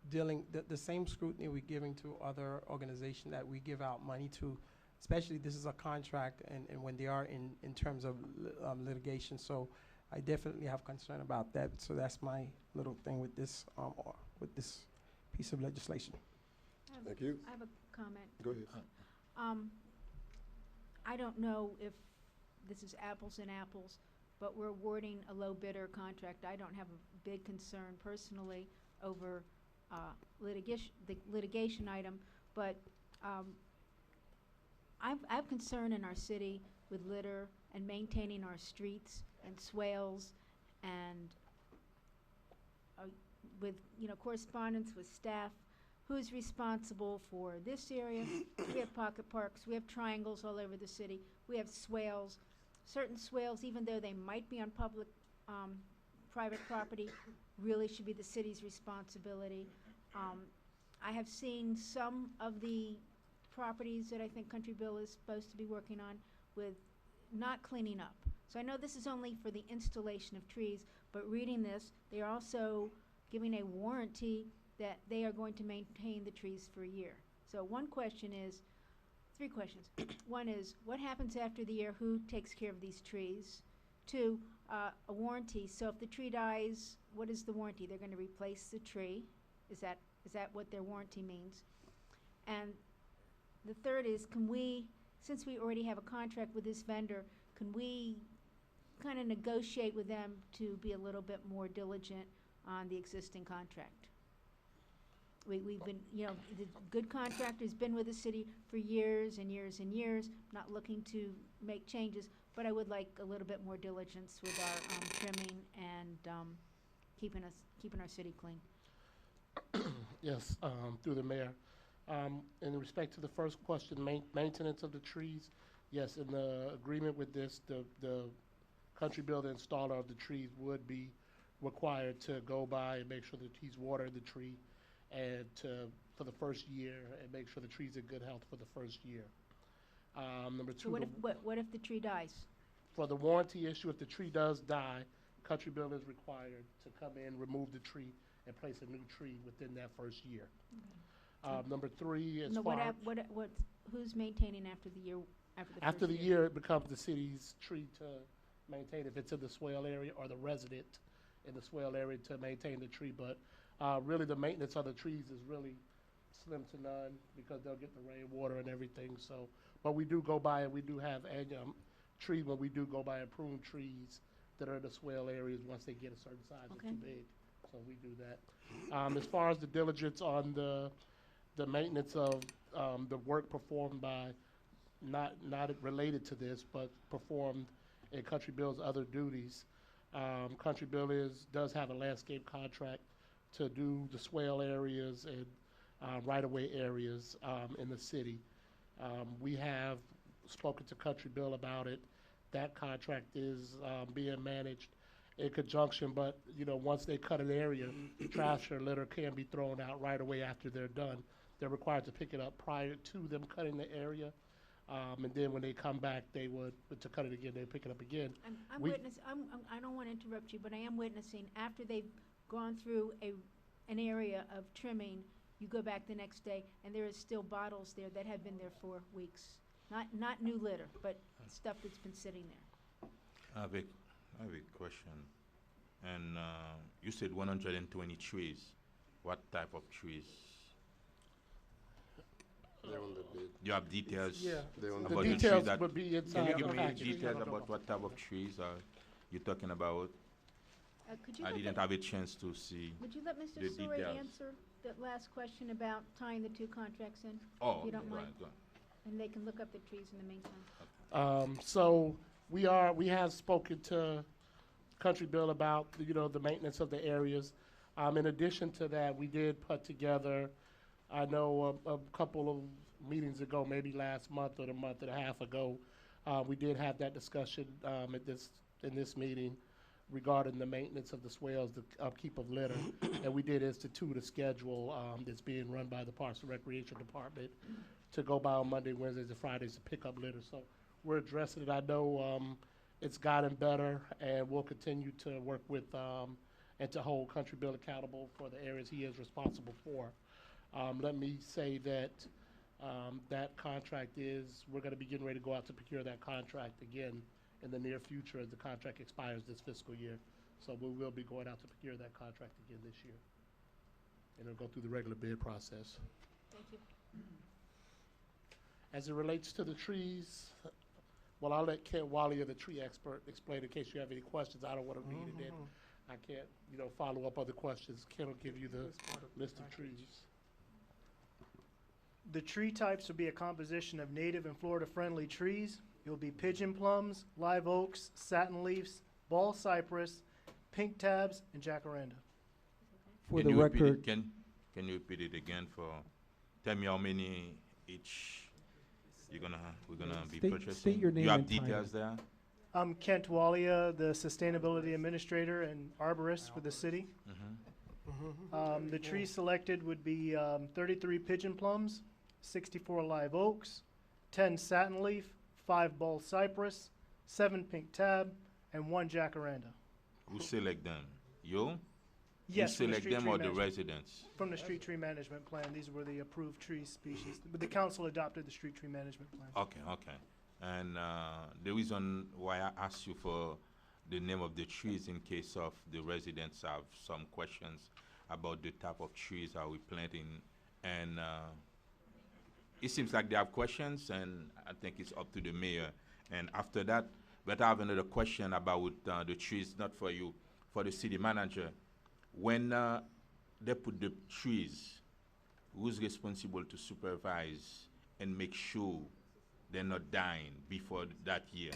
dealing, the same scrutiny we're giving to other organizations that we give out money to, especially this is a contract and when they are in terms of litigation. So I definitely have concern about that. So that's my little thing with this piece of legislation. Thank you. I have a comment. Go ahead. I don't know if this is apples and apples, but we're awarding a low bidder contract. I don't have a big concern personally over the litigation item, but I have concern in our city with litter and maintaining our streets and swales, and with correspondence with staff. Who's responsible for this area? We have pocket parks. We have triangles all over the city. We have swales. Certain swales, even though they might be on public, private property, really should be the city's responsibility. I have seen some of the properties that I think Country Bill is supposed to be working on with not cleaning up. So I know this is only for the installation of trees, but reading this, they are also giving a warranty that they are going to maintain the trees for a year. So one question is, 3 questions. One is, what happens after the year? Who takes care of these trees? 2, a warranty. So if the tree dies, what is the warranty? They're going to replace the tree. Is that what their warranty means? And the third is, can we, since we already have a contract with this vendor, can we kind of negotiate with them to be a little bit more diligent on the existing contract? We've been, the good contractor's been with the city for years and years and years, not looking to make changes, but I would like a little bit more diligence with our trimming and keeping our city clean. Yes, through the mayor. In respect to the first question, maintenance of the trees, yes, in the agreement with this, the Country Bill, the installer of the trees would be required to go by and make sure that he's watering the tree and for the first year and make sure the tree's in good health for the first year. Number 2. So what if the tree dies? For the warranty issue, if the tree does die, Country Bill is required to come in, remove the tree, and place a new tree within that first year. Okay. Number 3 is who's maintaining after the year? After the year, it becomes the city's tree to maintain if it's in the swale area, or the resident in the swale area to maintain the tree. But really, the maintenance of the trees is really slim to none because they'll get the rainwater and everything. So, but we do go by and we do have annual trees when we do go by and prune trees that are in the swale areas once they get a certain size and too big. So we do that. As far as the diligence on the maintenance of the work performed by not related to this, but performed in Country Bill's other duties, Country Bill does have a landscape contract to do the swale areas and right-of-way areas in the city. We have spoken to Country Bill about it. That contract is being managed in conjunction, but once they cut an area, trash or litter can be thrown out right away after they're done. they're required to pick it up prior to them cutting the area. And then when they come back, they would, to cut it again, they pick it up again. We- I don't want to interrupt you, but I am witnessing, after they've gone through an area of trimming, you go back the next day, and there is still bottles there that have been there for weeks. Not new litter, but stuff that's been sitting there. I have a question. And you said 120 trees. What type of trees? They're on the bid. You have details Yeah. They're on The about details trees that, would be can inside you the give me package. details about what type of trees are you talking about? Could you I let didn't the- have a chance to see. Would you let Mr. the Suri details. answer that last question about tying the two contracts in? Oh, If you don't okay, mind? go on. And they can look up the trees in the meantime. So we have spoken to Country Bill about, the maintenance of the areas. In addition to that, we did put together, I know a couple of meetings ago, maybe last month or a month and a half ago, we did have that discussion in this meeting regarding the maintenance of the swales, the upkeep of litter. And we did institute a schedule that's being run by the Parks and Recreation Department to go by on Monday, Wednesdays, and Fridays to pick up litter. So we're addressing it. I know it's gotten better, and we'll continue to work with and to hold Country Bill accountable for the areas he is responsible for. Let me say that that contract we're going to be getting ready to go out to procure that contract again in the near future as the contract expires this fiscal year. So we will be going out to procure that contract again this year. And it'll go through the regular bid process. Thank you. As it relates to the trees, well, I'll let Ken Wally, the tree expert, explain in case you have any questions. I don't want to read it in. I can't, follow up other questions. Ken will give you the list of trees. The tree types will be a composition of native and Florida-friendly trees. It will be pigeon plums, live oaks, satin leaves, ball cypress, pink tabs, and jacaranda. For Can the you repeat it? record, Can you repeat it again tell me how many each we're gonna be State- purchasing? state your name You have and title. details there? I'm Kent Walia, the Sustainability Administrator and Arborist for the city. The trees selected would be 33 pigeon plums, 64 live oaks, 10 satin leaf, 5 ball cypress, 7 pink tab, and 1 jacaranda. Who select them? You? Yes, from You the select street them tree or the management- residents? From the street tree management plan, these were the approved tree species. But the council adopted the street tree management plan. Okay. And the reason why I asked you for the name of the trees in case of the residents have some questions about the type of trees are we planting. And it seems like they have questions, and I think it's up to the mayor. And after that, but I have another question about the trees, not for you, for the city manager. When they put the trees, who's responsible to supervise and make sure they're not dying before that year?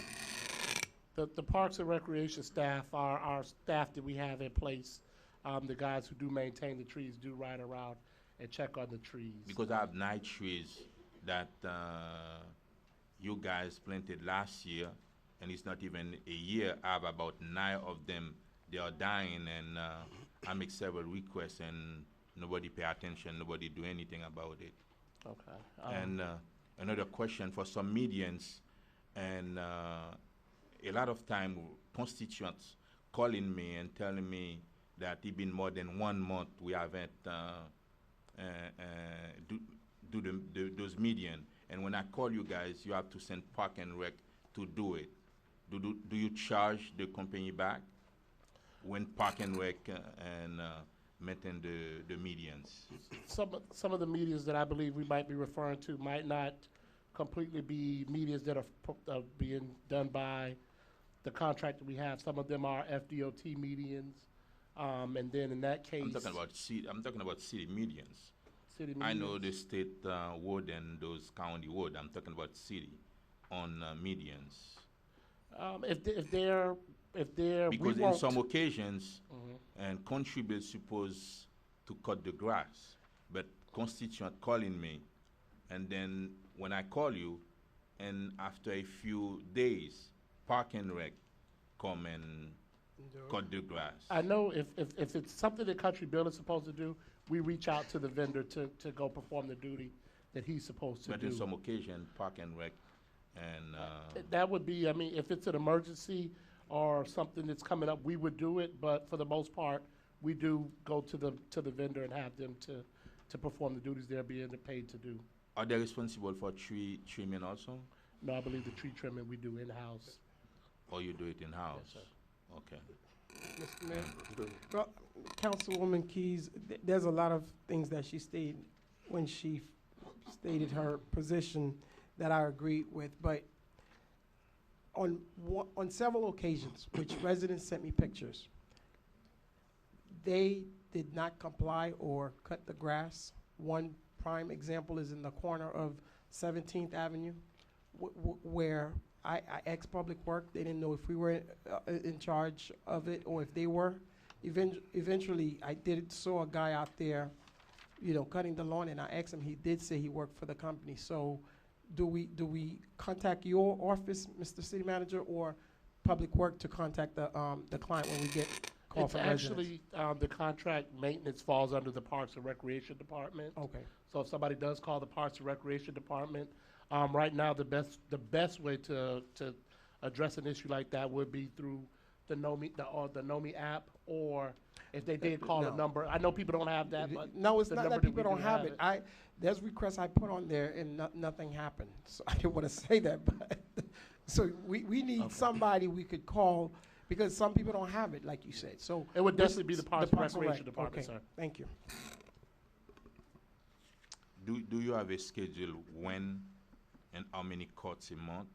The Parks and Recreation staff, our staff that we have in place, the guys who do maintain the trees do ride around and check on the trees. Because I have 9 trees that you guys planted last year, and it's not even a year. I have about 9 of them. They are dying, and I make several requests, and nobody pay attention. Nobody do anything about it. Okay. And another question for some medians, and a lot of time constituents calling me and telling me that it's been more than 1 month we haven't do those median. And when I call you guys, you have to send Park and Rec to do it. Do you charge the company back when Park and Rec and maintain the medians? Some of the medians that I believe we might be referring to might not completely be medians that are being done by the contract that we have. Some of them are FDOT medians, and then in that case, I'm talking about city medians. City I know medians. the state ward and those county ward. I'm talking about city on medians. If they're Because we in won't- some occasions, Mhm. and country bill supposed to cut the grass, but constituent calling me, and then when I call you, and after a few days, Park and Rec come and cut the grass. I know if it's something that Country Bill is supposed to do, we reach out to the vendor to go perform the duty that he's supposed to But do. in some occasion, Park and Rec, and That would be, I mean, if it's an emergency or something that's coming up, we would do it, but for the most part, we do go to the vendor and have them to perform the duties they're being paid to do. are they responsible for tree trimming also? No, I believe the tree trimming we do in-house. Or you do it in-house? Yes, sir. Okay. Mr. Mayor? Well, Councilwoman Keys, there's a lot of things that she stated when she stated her position that I agreed with, but on several occasions, which residents sent me pictures, they did not comply or cut the grass. One prime example is in the corner of 17th Avenue, where I asked Public Work. They didn't know if we were in charge of it or if they were. Eventually, I saw a guy out there, cutting the lawn, and I asked him. He did say he worked for the company. So, do we contact your office, Mr. City Manager, or Public Work to contact the client when we get call It's from residents? actually, the contract maintenance falls under the Parks and Recreation Department. Okay. So if somebody does call the Parks and Recreation Department, right now, the best way to address an issue like that would be through the NOMI app, or if they did call a No. number. I know people don't have that, but No, it's the not number that people we don't do have it. There's requests I put on there and nothing happened. So I didn't want to say that, but so we need somebody we could call because some people don't have it, like you said. So It would this- definitely be the Parks and Rec. Recreation Department, Okay, sir. thank you. Do you have a schedule when and how many cuts a month?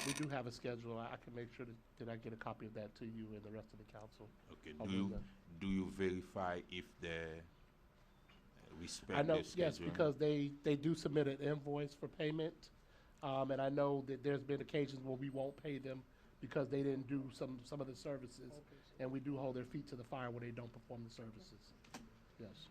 We do have a schedule. I can make sure that I get a copy of that to you and the rest of the council. Okay. I'll Do bring you that. do you verify if they respect I know, the schedule? yes, because they do submit an invoice for payment, and I know that there's been occasions where we won't pay them because they didn't do some of the services, and we do hold their feet to the fire when they don't perform the services. Yes.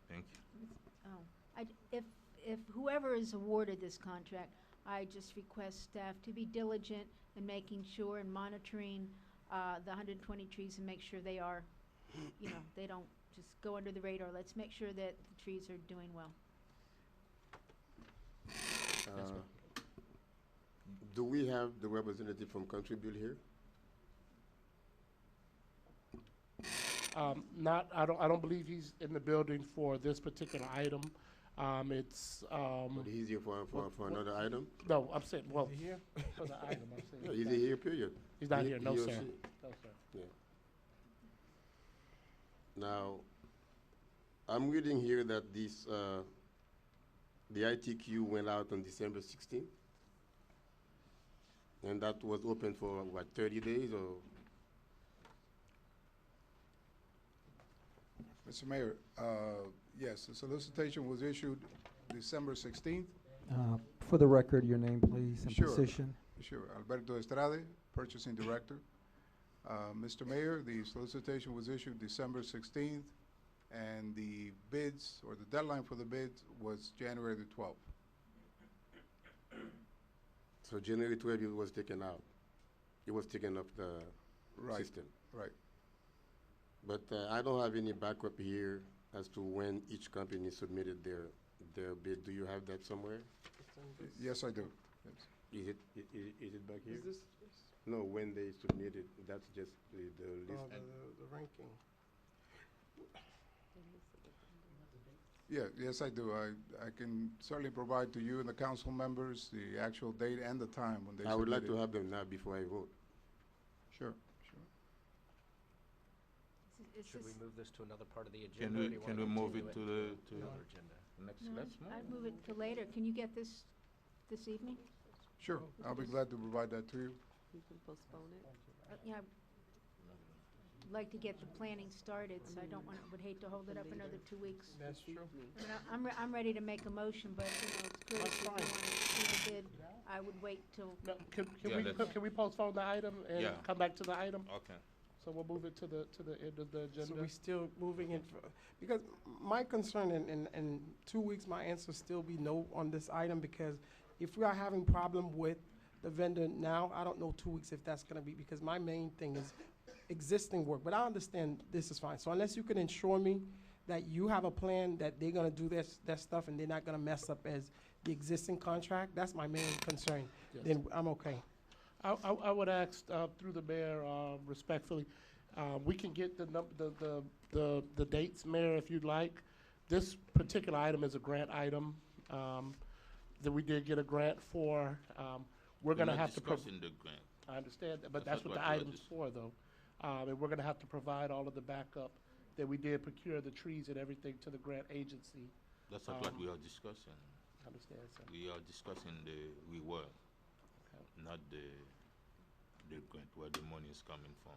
Thank you. If whoever is awarded this contract, I just request staff to be diligent in making sure and monitoring the 120 trees and make sure they are, they don't just go under the radar. Let's make sure that the trees are doing well. Do we have the representative from Country Bill here? I don't believe he's in the building for this particular item. It's, But he's here for another item? no, I'm saying, well, Is he here? for the item, I'm saying. No, is he here, period? He's not He- here, no, he or sir. she? No, sir. Yeah. Now, I'm reading here that this, the ITQ went out on December 16th? And that was open for, what, 30 days or? Mr. Mayor, yes, the solicitation was issued December 16th. For the record, your name, please, and Sure. position. Sure, Alberto Estrade, Purchasing Director. Mr. Mayor, the solicitation was issued December 16th, and the bids, or the deadline for the bids, was January the 12th. So January 12th, it was taken out. It was taken off the Right. system. Right. But I don't have any backup here as to when each company submitted their bid. Do you have that somewhere? Yes, I do. Yes. Is it back here? Is this? No, when they submitted, that's just the list. The ranking. Yeah, yes, I do. I can certainly provide to you and the council members the actual date and the time when they I would like submitted. to have them now before I vote. Sure, sure. Should we move this to another part of the agenda? Can or we do you can wanna we move continue it to the another agenda? next? No, Let's move. I'd move it to later. Can you get this evening? Sure, I'll be glad to provide that to you. You can postpone it. Yeah, I'd like to get the planning started, so I don't would hate to hold it up another 2 weeks. That's true. I mean, I'm ready to make a motion, but, it's good if you want to see the bid. I would wait till, No, Yeah, let's- can we postpone the item and Yeah. come back to the item? Okay. So we'll move it to the end of the So agenda. we still moving it, because my concern in 2 weeks, my answer still be no on this item, because if we are having problem with the vendor now. I don't know 2 weeks if that's gonna be, because my main thing is existing work, but I understand this is fine. So unless you can ensure me that you have a plan that they're gonna do that stuff and they're not gonna mess up as the existing contract, that's my main concern, Yes. then I'm okay. I would ask, through the mayor, respectfully, we can get the dates, Mayor, if you'd like. This particular item is a grant item, that we did get a grant for. We're gonna have to. Discussing the grant. I understand, that, but that's That's what what the we are item's for, though. And we're gonna have to provide all of the backup that we did procure the trees and everything to the grant agency. That's not what we are discussing. Understand, sir? We are discussing the reward, not the grant, where the money is coming from.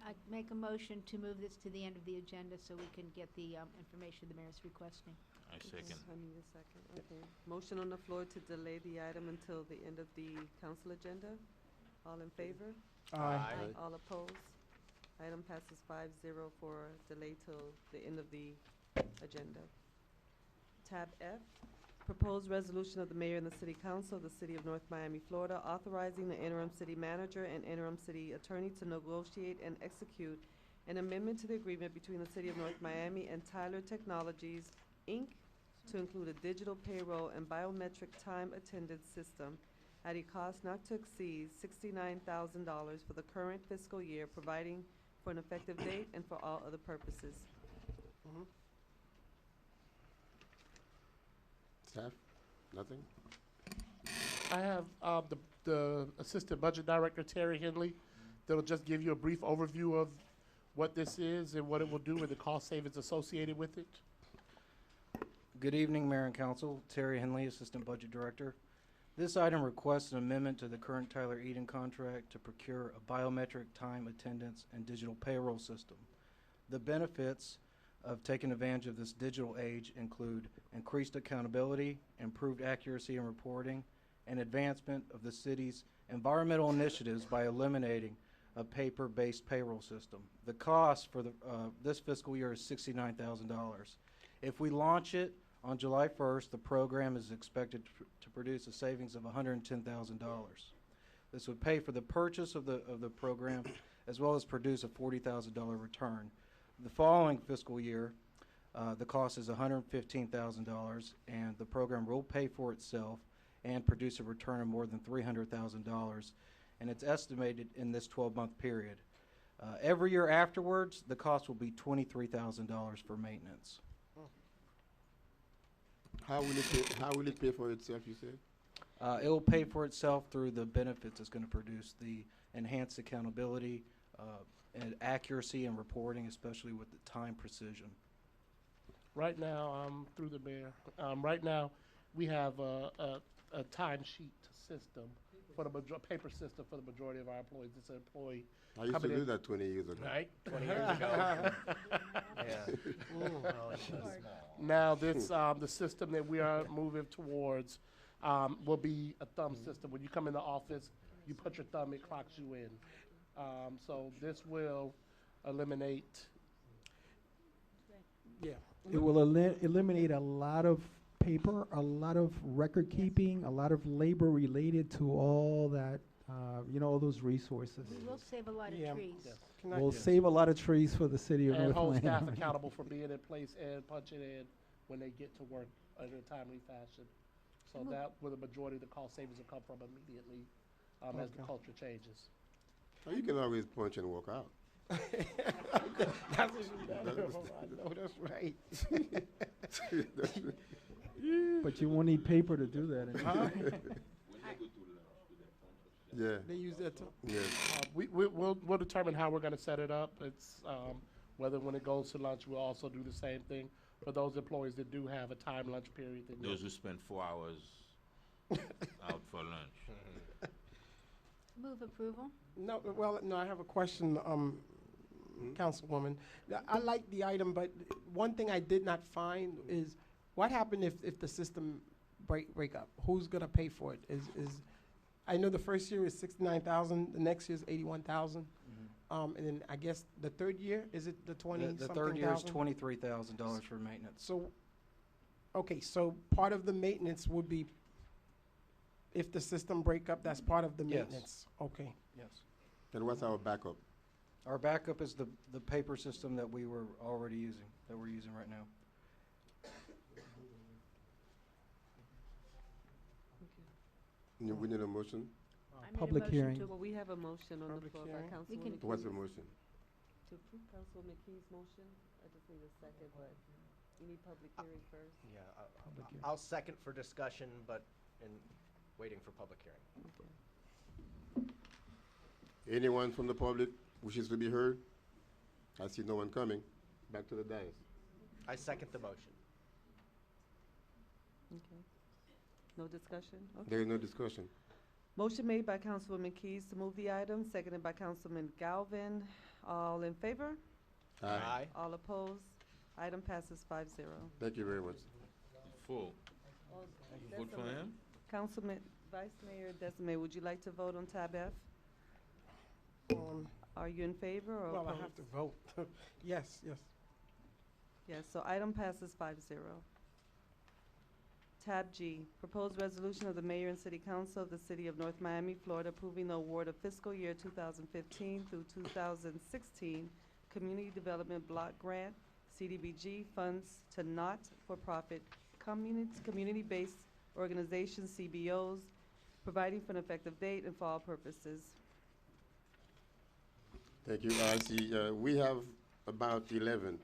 I make a motion to move this to the end of the agenda so we can get the information the mayor's requesting. I second. I need a second, okay. Motion on the floor to delay the item until the end of the council agenda. All in favor? Aye. All opposed? Item passes 5-0 for delay till the end of the agenda. Tab F, proposed resolution of the mayor and the city council of the city of North Miami, Florida, authorizing the interim city manager and interim city attorney to negotiate and execute an amendment to the agreement between the city of North Miami and Tyler Technologies, Inc., to include a digital payroll and biometric time attendance system at a cost not to exceed $69,000 for the current fiscal year, providing for an effective date and for all other purposes. Staff? Nothing? I have the Assistant Budget Director, Terry Henley, that'll just give you a brief overview of what this is and what it will do and the cost savings associated with it. Good evening, Mayor and Council. Terry Henley, Assistant Budget Director. This item requests an amendment to the current Tyler Eden contract to procure a biometric time attendance and digital payroll system. The benefits of taking advantage of this digital age include increased accountability, improved accuracy in reporting, and advancement of the city's environmental initiatives by eliminating a paper-based payroll system. The cost for this fiscal year is $69,000. If we launch it on July 1st, the program is expected to produce a savings of $110,000. This would pay for the purchase of the program as well as produce a $40,000 return. The following fiscal year, the cost is $115,000, and the program will pay for itself and produce a return of more than $300,000, and it's estimated in this 12-month period. Every year afterwards, the cost will be $23,000 for maintenance. How will it pay for itself, you said? It will pay for itself through the benefits it's going to produce, the enhanced accountability, and accuracy in reporting, especially with the time precision. Right now, through the mayor, right now, we have a timesheet system for the paper system for the majority of our employees. It's an employee. I used to do that 20 years ago. Right? 20 years ago. Now, this, the system that we are moving towards will be a thumb system. When you come in the office, you put your thumb, it clocks you in. So this will eliminate. Yeah. It will eliminate a lot of paper, a lot of record keeping, a lot of labor related to all that, all those resources. We will save a lot of Yeah. trees. We'll save a lot of trees for the city of And North hold staff Miami. accountable for being in place and punching in when they get to work in a timely fashion. So that, where the majority of the cost savings will come from immediately as the culture changes. Oh, you can always punch and walk out. That's what you know, that's right. But you won't need paper to do that. Yeah. They use that too. Yeah. We'll determine how we're gonna set it up. It's, whether when it goes to lunch, we'll also do the same thing for those employees that do have a time lunch period. Those who spend 4 hours out for lunch. Move approval. No, well, no, I have a question, Councilwoman. I like the item, but one thing I did not find is what happened if the system break up? Who's gonna pay for it? I know the first year is 69,000, the next year is 81,000. And then I guess the third year, is it the 20 The something third year is thousand? $23,000 for maintenance. So, okay, so part of the maintenance would be if the system break up, that's part of the Yes. maintenance? Okay. Yes. And what's our backup? Our backup is the paper system that we were already using, that we're using right now. We need a motion? Public hearing. Well, we have a motion on the Public floor by hearing. We Councilwoman. can- What's the Keys. motion? To approve Councilwoman Key's motion, I just need a second, but we need public hearing first. Yeah, I'll second for discussion, but in waiting for public hearing. Anyone from the public wishes to be heard? I see no one coming. Back to the dais. I second the motion. Okay. No discussion? Okay. There is no discussion. Motion made by Councilwoman Keys to move the item, seconded by Councilman Galvin. All in favor? Aye. All opposed? Item passes 5-0. Thank you very much. Full. Vote for him? Councilman, Vice Mayor Desmond, would you like to vote on tab F? Are you in favor or Well, I opposed? have to vote. Yes, yes. Yes, so item passes 5-0. Tab G, proposed resolution of the mayor and city council of the city of North Miami, Florida, approving the award of fiscal year 2015 through 2016 Community Development Block Grant, CDBG funds to not-for-profit community-based organizations, CBOs, providing for an effective date and for all purposes. Thank you. I see, we have about 11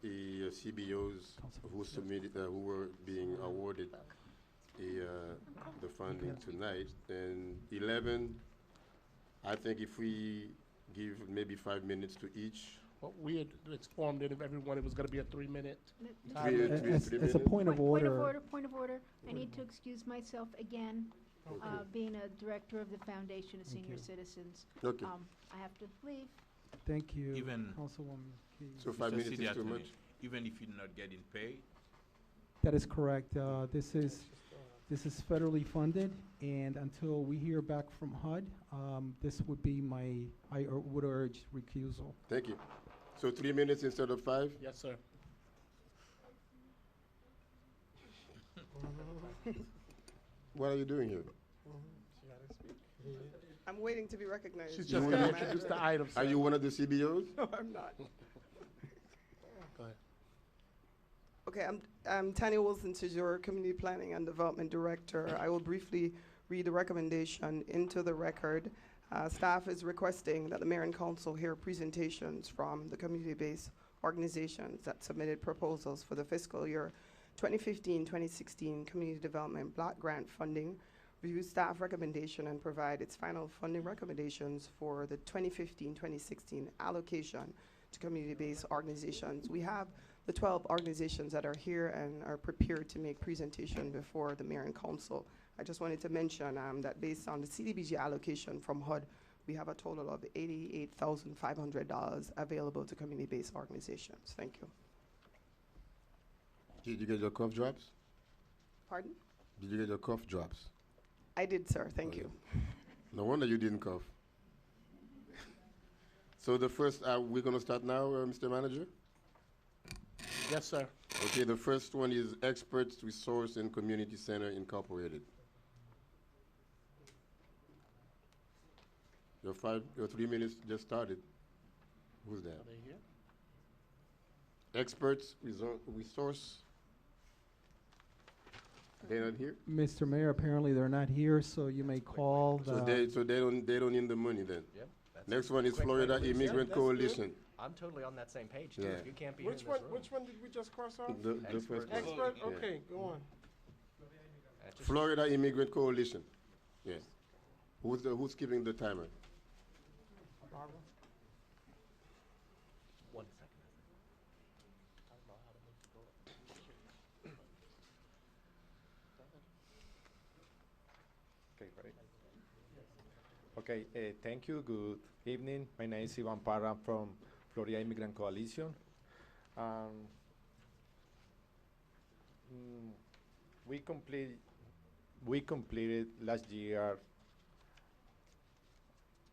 CBOs who submitted, who were being awarded the funding tonight. And 11, I think if we give maybe 5 minutes to each. Well, we had informed everyone it was gonna be a 3-minute. Three- time. three- As three a minutes? point of Point of order, order, point of order. I need to excuse myself again, being a director of the Foundation of Senior you. Citizens. Okay. I have to leave. thank you, Even- Councilwoman Keys. So 5 Mr. minutes City is too Attorney, much? Even if you're not getting paid, That is correct. This is federally funded, and until we hear back from HUD, this would be I would urge recusal. Thank you. So 3 minutes instead of 5? Yes, sir. What are you doing here? I'm waiting to be recognized. She's You just wanna gonna be- introduce the item, Are sir. you one of the CBOs? No, I'm not. Go ahead. Okay, I'm Tanya Wilson, Tijor, Community Planning and Development Director. I will briefly read the recommendation into the record. Staff is requesting that the mayor and council hear presentations from the community-based organizations that submitted proposals for the fiscal year 2015-2016 Community Development Block Grant funding, review staff recommendation and provide its final funding recommendations for the 2015-2016 allocation to community-based organizations. We have the 12 organizations that are here and are prepared to make presentation before the mayor and council. I just wanted to mention that based on the CDBG allocation from HUD, we have a total of $88,500 available to community-based organizations. Thank you. Did you get your cough drops? Pardon? Did you get your cough drops? I did, sir. Thank you. No wonder you didn't cough. So the first, we're gonna start now, Mr. Manager? Yes, sir. Okay, the first one is Experts Resource and Community Center Incorporated. Your 3 minutes just started. Who's that? Are they here? Experts Resource. They're not here? Mr. Mayor, apparently they're not here, so you may call So the, they don't need the money then? Yep. that's Next a one is quick Florida resolution. Immigrant that's good. Coalition. I'm totally on that same page, too. Yeah. If you can't be here in Which this one, room. which one did we just cross off? The first one. Expert? Yeah. Okay, go on. That's just- Florida Immigrant Coalition. Yes. Who's keeping the timer? Barbara? One second. I don't know how to make it go. Okay, ready? Okay, thank you. Good evening. My name is Ivan Parra from Florida Immigrant Coalition. We completed last year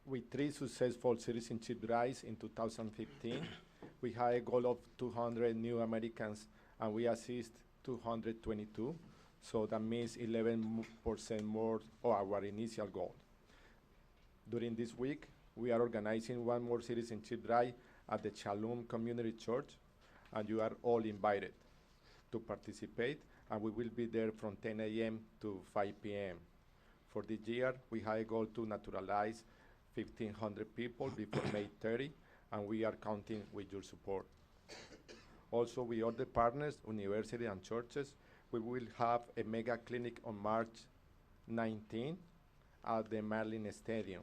with 3 successful citizenship drives in 2015. We had a goal of 200 new Americans, and we assist 222. So that means 11% more of our initial goal. During this week, we are organizing one more citizenship drive at the Shalom Community Church, and you are all invited to participate, and we will be there from 10 a.m. to 5 p.m. For this year, we have a goal to naturalize 1,500 people before May 30, and we are counting with your support. Also, with other partners, universities and churches, we will have a mega clinic on March 19 at the Marlin Stadium.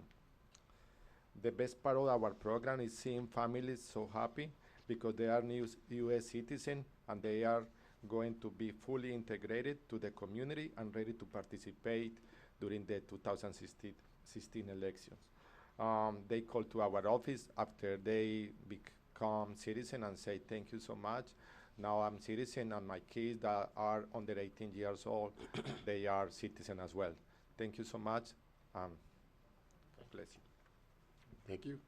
The best part of our program is seeing families so happy because they are new U.S. citizens and they are going to be fully integrated to the community and ready to participate during the 2016 elections. They call to our office after they become citizen and say, thank you so much. Now I'm citizen and my kids that are under 18 years old, they are citizen as well. Thank you so much. God bless you. Thank you.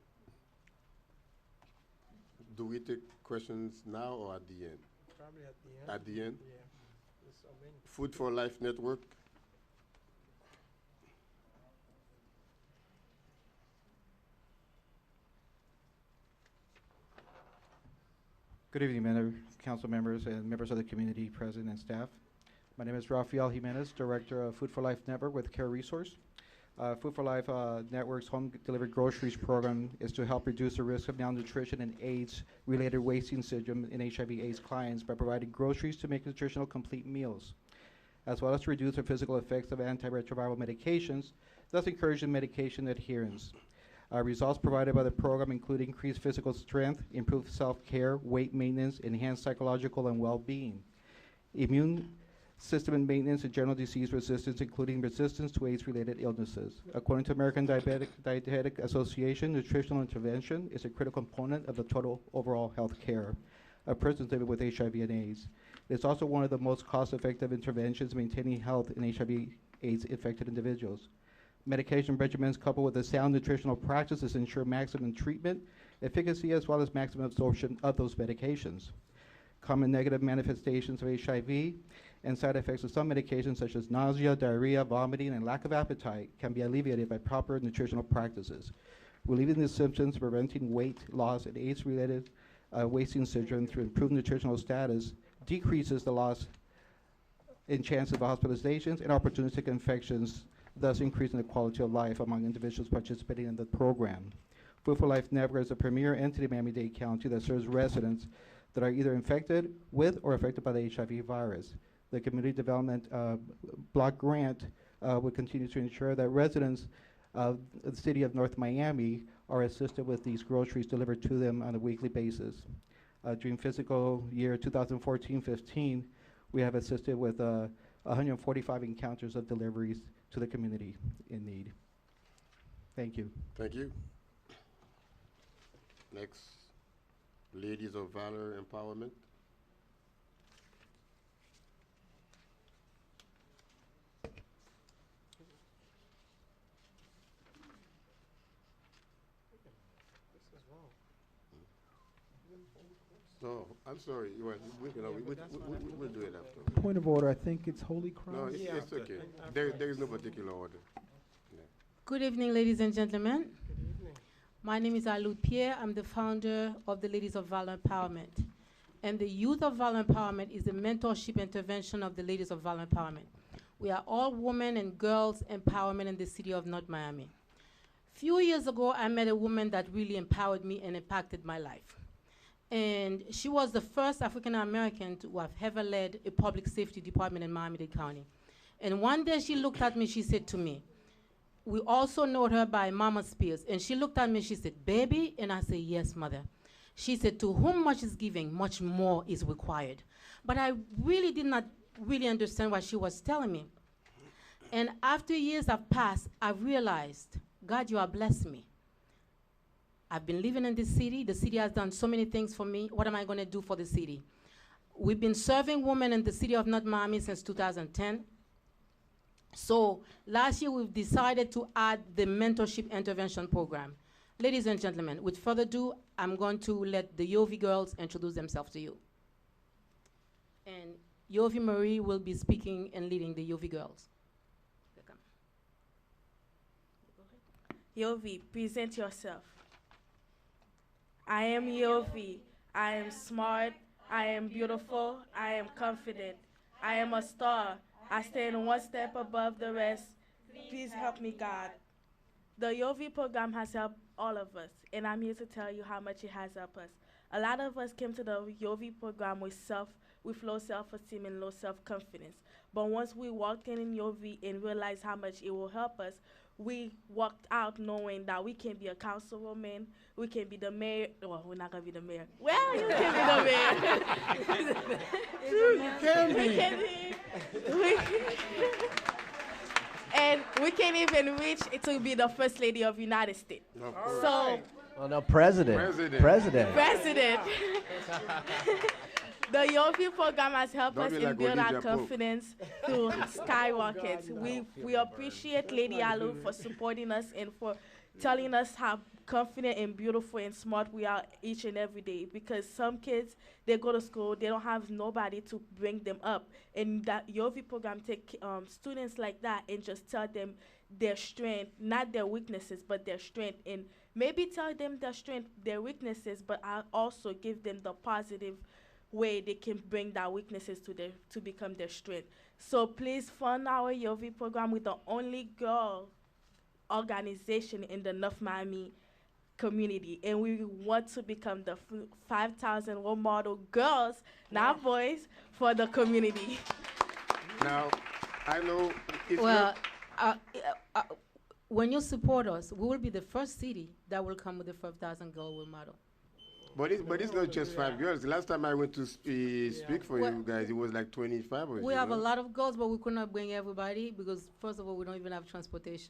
Do we take questions now or at the end? Probably at the end. At the end? Yeah. There's so many. Food for Life Network. Good evening, Mayor, council members, and members of the community present and staff. My name is Rafael Jimenez, Director of Food for Life Network with Care Resource. Food for Life Network's home delivered groceries program is to help reduce the risk of malnutrition and AIDS-related wasting syndrome in HIV/AIDS clients by providing groceries to make nutritional complete meals, as well as to reduce the physical effects of antiretroviral medications, thus encouraging medication adherence. Results provided by the program include increased physical strength, improved self-care, weight maintenance, enhanced psychological and well-being, immune system and maintenance, and general disease resistance, including resistance to AIDS-related illnesses. According to American Dietetic Association, nutritional intervention is a critical component of the total overall health care of persons living with HIV and AIDS. It's also one of the most cost-effective interventions maintaining health in HIV/AIDS-infected individuals. Medication regimens coupled with the sound nutritional practices ensure maximum treatment efficacy as well as maximum absorption of those medications. Common negative manifestations of HIV and side effects of some medications such as nausea, diarrhea, vomiting, and lack of appetite can be alleviated by proper nutritional practices. Relieving these symptoms, preventing weight loss and AIDS-related wasting syndrome through improved nutritional status decreases the loss in chances of hospitalizations and opportunistic infections, thus increasing the quality of life among individuals participating in the program. Food for Life Network is a premier entity in Miami-Dade County that serves residents that are either infected with or affected by the HIV virus. The Community Development Block Grant would continue to ensure that residents of the city of North Miami are assisted with these groceries delivered to them on a weekly basis. During fiscal year 2014-15, we have assisted with 145 encounters of deliveries to the community in need. Thank you. Thank you. Next, Ladies of Valor Empowerment. No, I'm sorry. We'll do it after. Point of order, I think it's Holy Cross. No, it's okay. There is no particular order. Good evening, ladies and gentlemen. My name is Alud Pierre. I'm the founder of the Ladies of Valor Empowerment. And the Youth of Valor Empowerment is the mentorship intervention of the Ladies of Valor Empowerment. We are all women and girls empowerment in the city of North Miami. Few years ago, I met a woman that really empowered me and impacted my life. And she was the first African American to have ever led a public safety department in Miami-Dade County. And one day she looked at me, she said to me, we also know her by Mama Spears. And she looked at me, she said, baby? And I said, yes, mother. She said, to whom much is given, much more is required. But I really did not really understand what she was telling me. And after years have passed, I realized, God, you have blessed me. I've been living in this city. The city has done so many things for me. What am I going to do for the city? We've been serving women in the city of North Miami since 2010. So last year, we've decided to add the mentorship intervention program. Ladies and gentlemen, with further ado, I'm going to let the Yovi girls introduce themselves to you. And Yovi Marie will be speaking and leading the Yovi girls. Yovi, present yourself. I am Yovi. I am smart. I am beautiful. I am confident. I am a star. I stand one step above the rest. Please help me, God. The Yovi program has helped all of us, and I'm here to tell you how much it has helped us. A lot of us came to the Yovi program with low self-esteem and low self-confidence. But once we walked in Yovi and realized how much it will help us, we walked out knowing that we can be a councilwoman, we can be the mayor. Well, we're not gonna be the mayor. Well, you can be the mayor. You can be. We can be. And we can even reach to be the first lady of United States. So. Well, no, president. President. The Yovi program has helped us in build our confidence to skyrocket. We appreciate Lady Alu for supporting us and for telling us how confident and beautiful and smart we are each and every day. Because some kids, they go to school, they don't have nobody to bring them up. And that Yovi program take students like that and just tell them their strength, not their weaknesses, but their strength. And maybe tell them their strength, their weaknesses, but I'll also give them the positive way they can bring their weaknesses to become their strength. So please fund our Yovi program with the only girl organization in the North Miami community. And we want to become the 5,000 role model girls, not boys, for the community. Now, I know it's Well, when you support us, we will be the first city that will come with the 5,000 girl role model. But it's not just 5 girls. The last time I went to speak for you guys, it was like 25 of you. We have a lot of girls, but we could not bring everybody because, first of all, we don't even have transportation.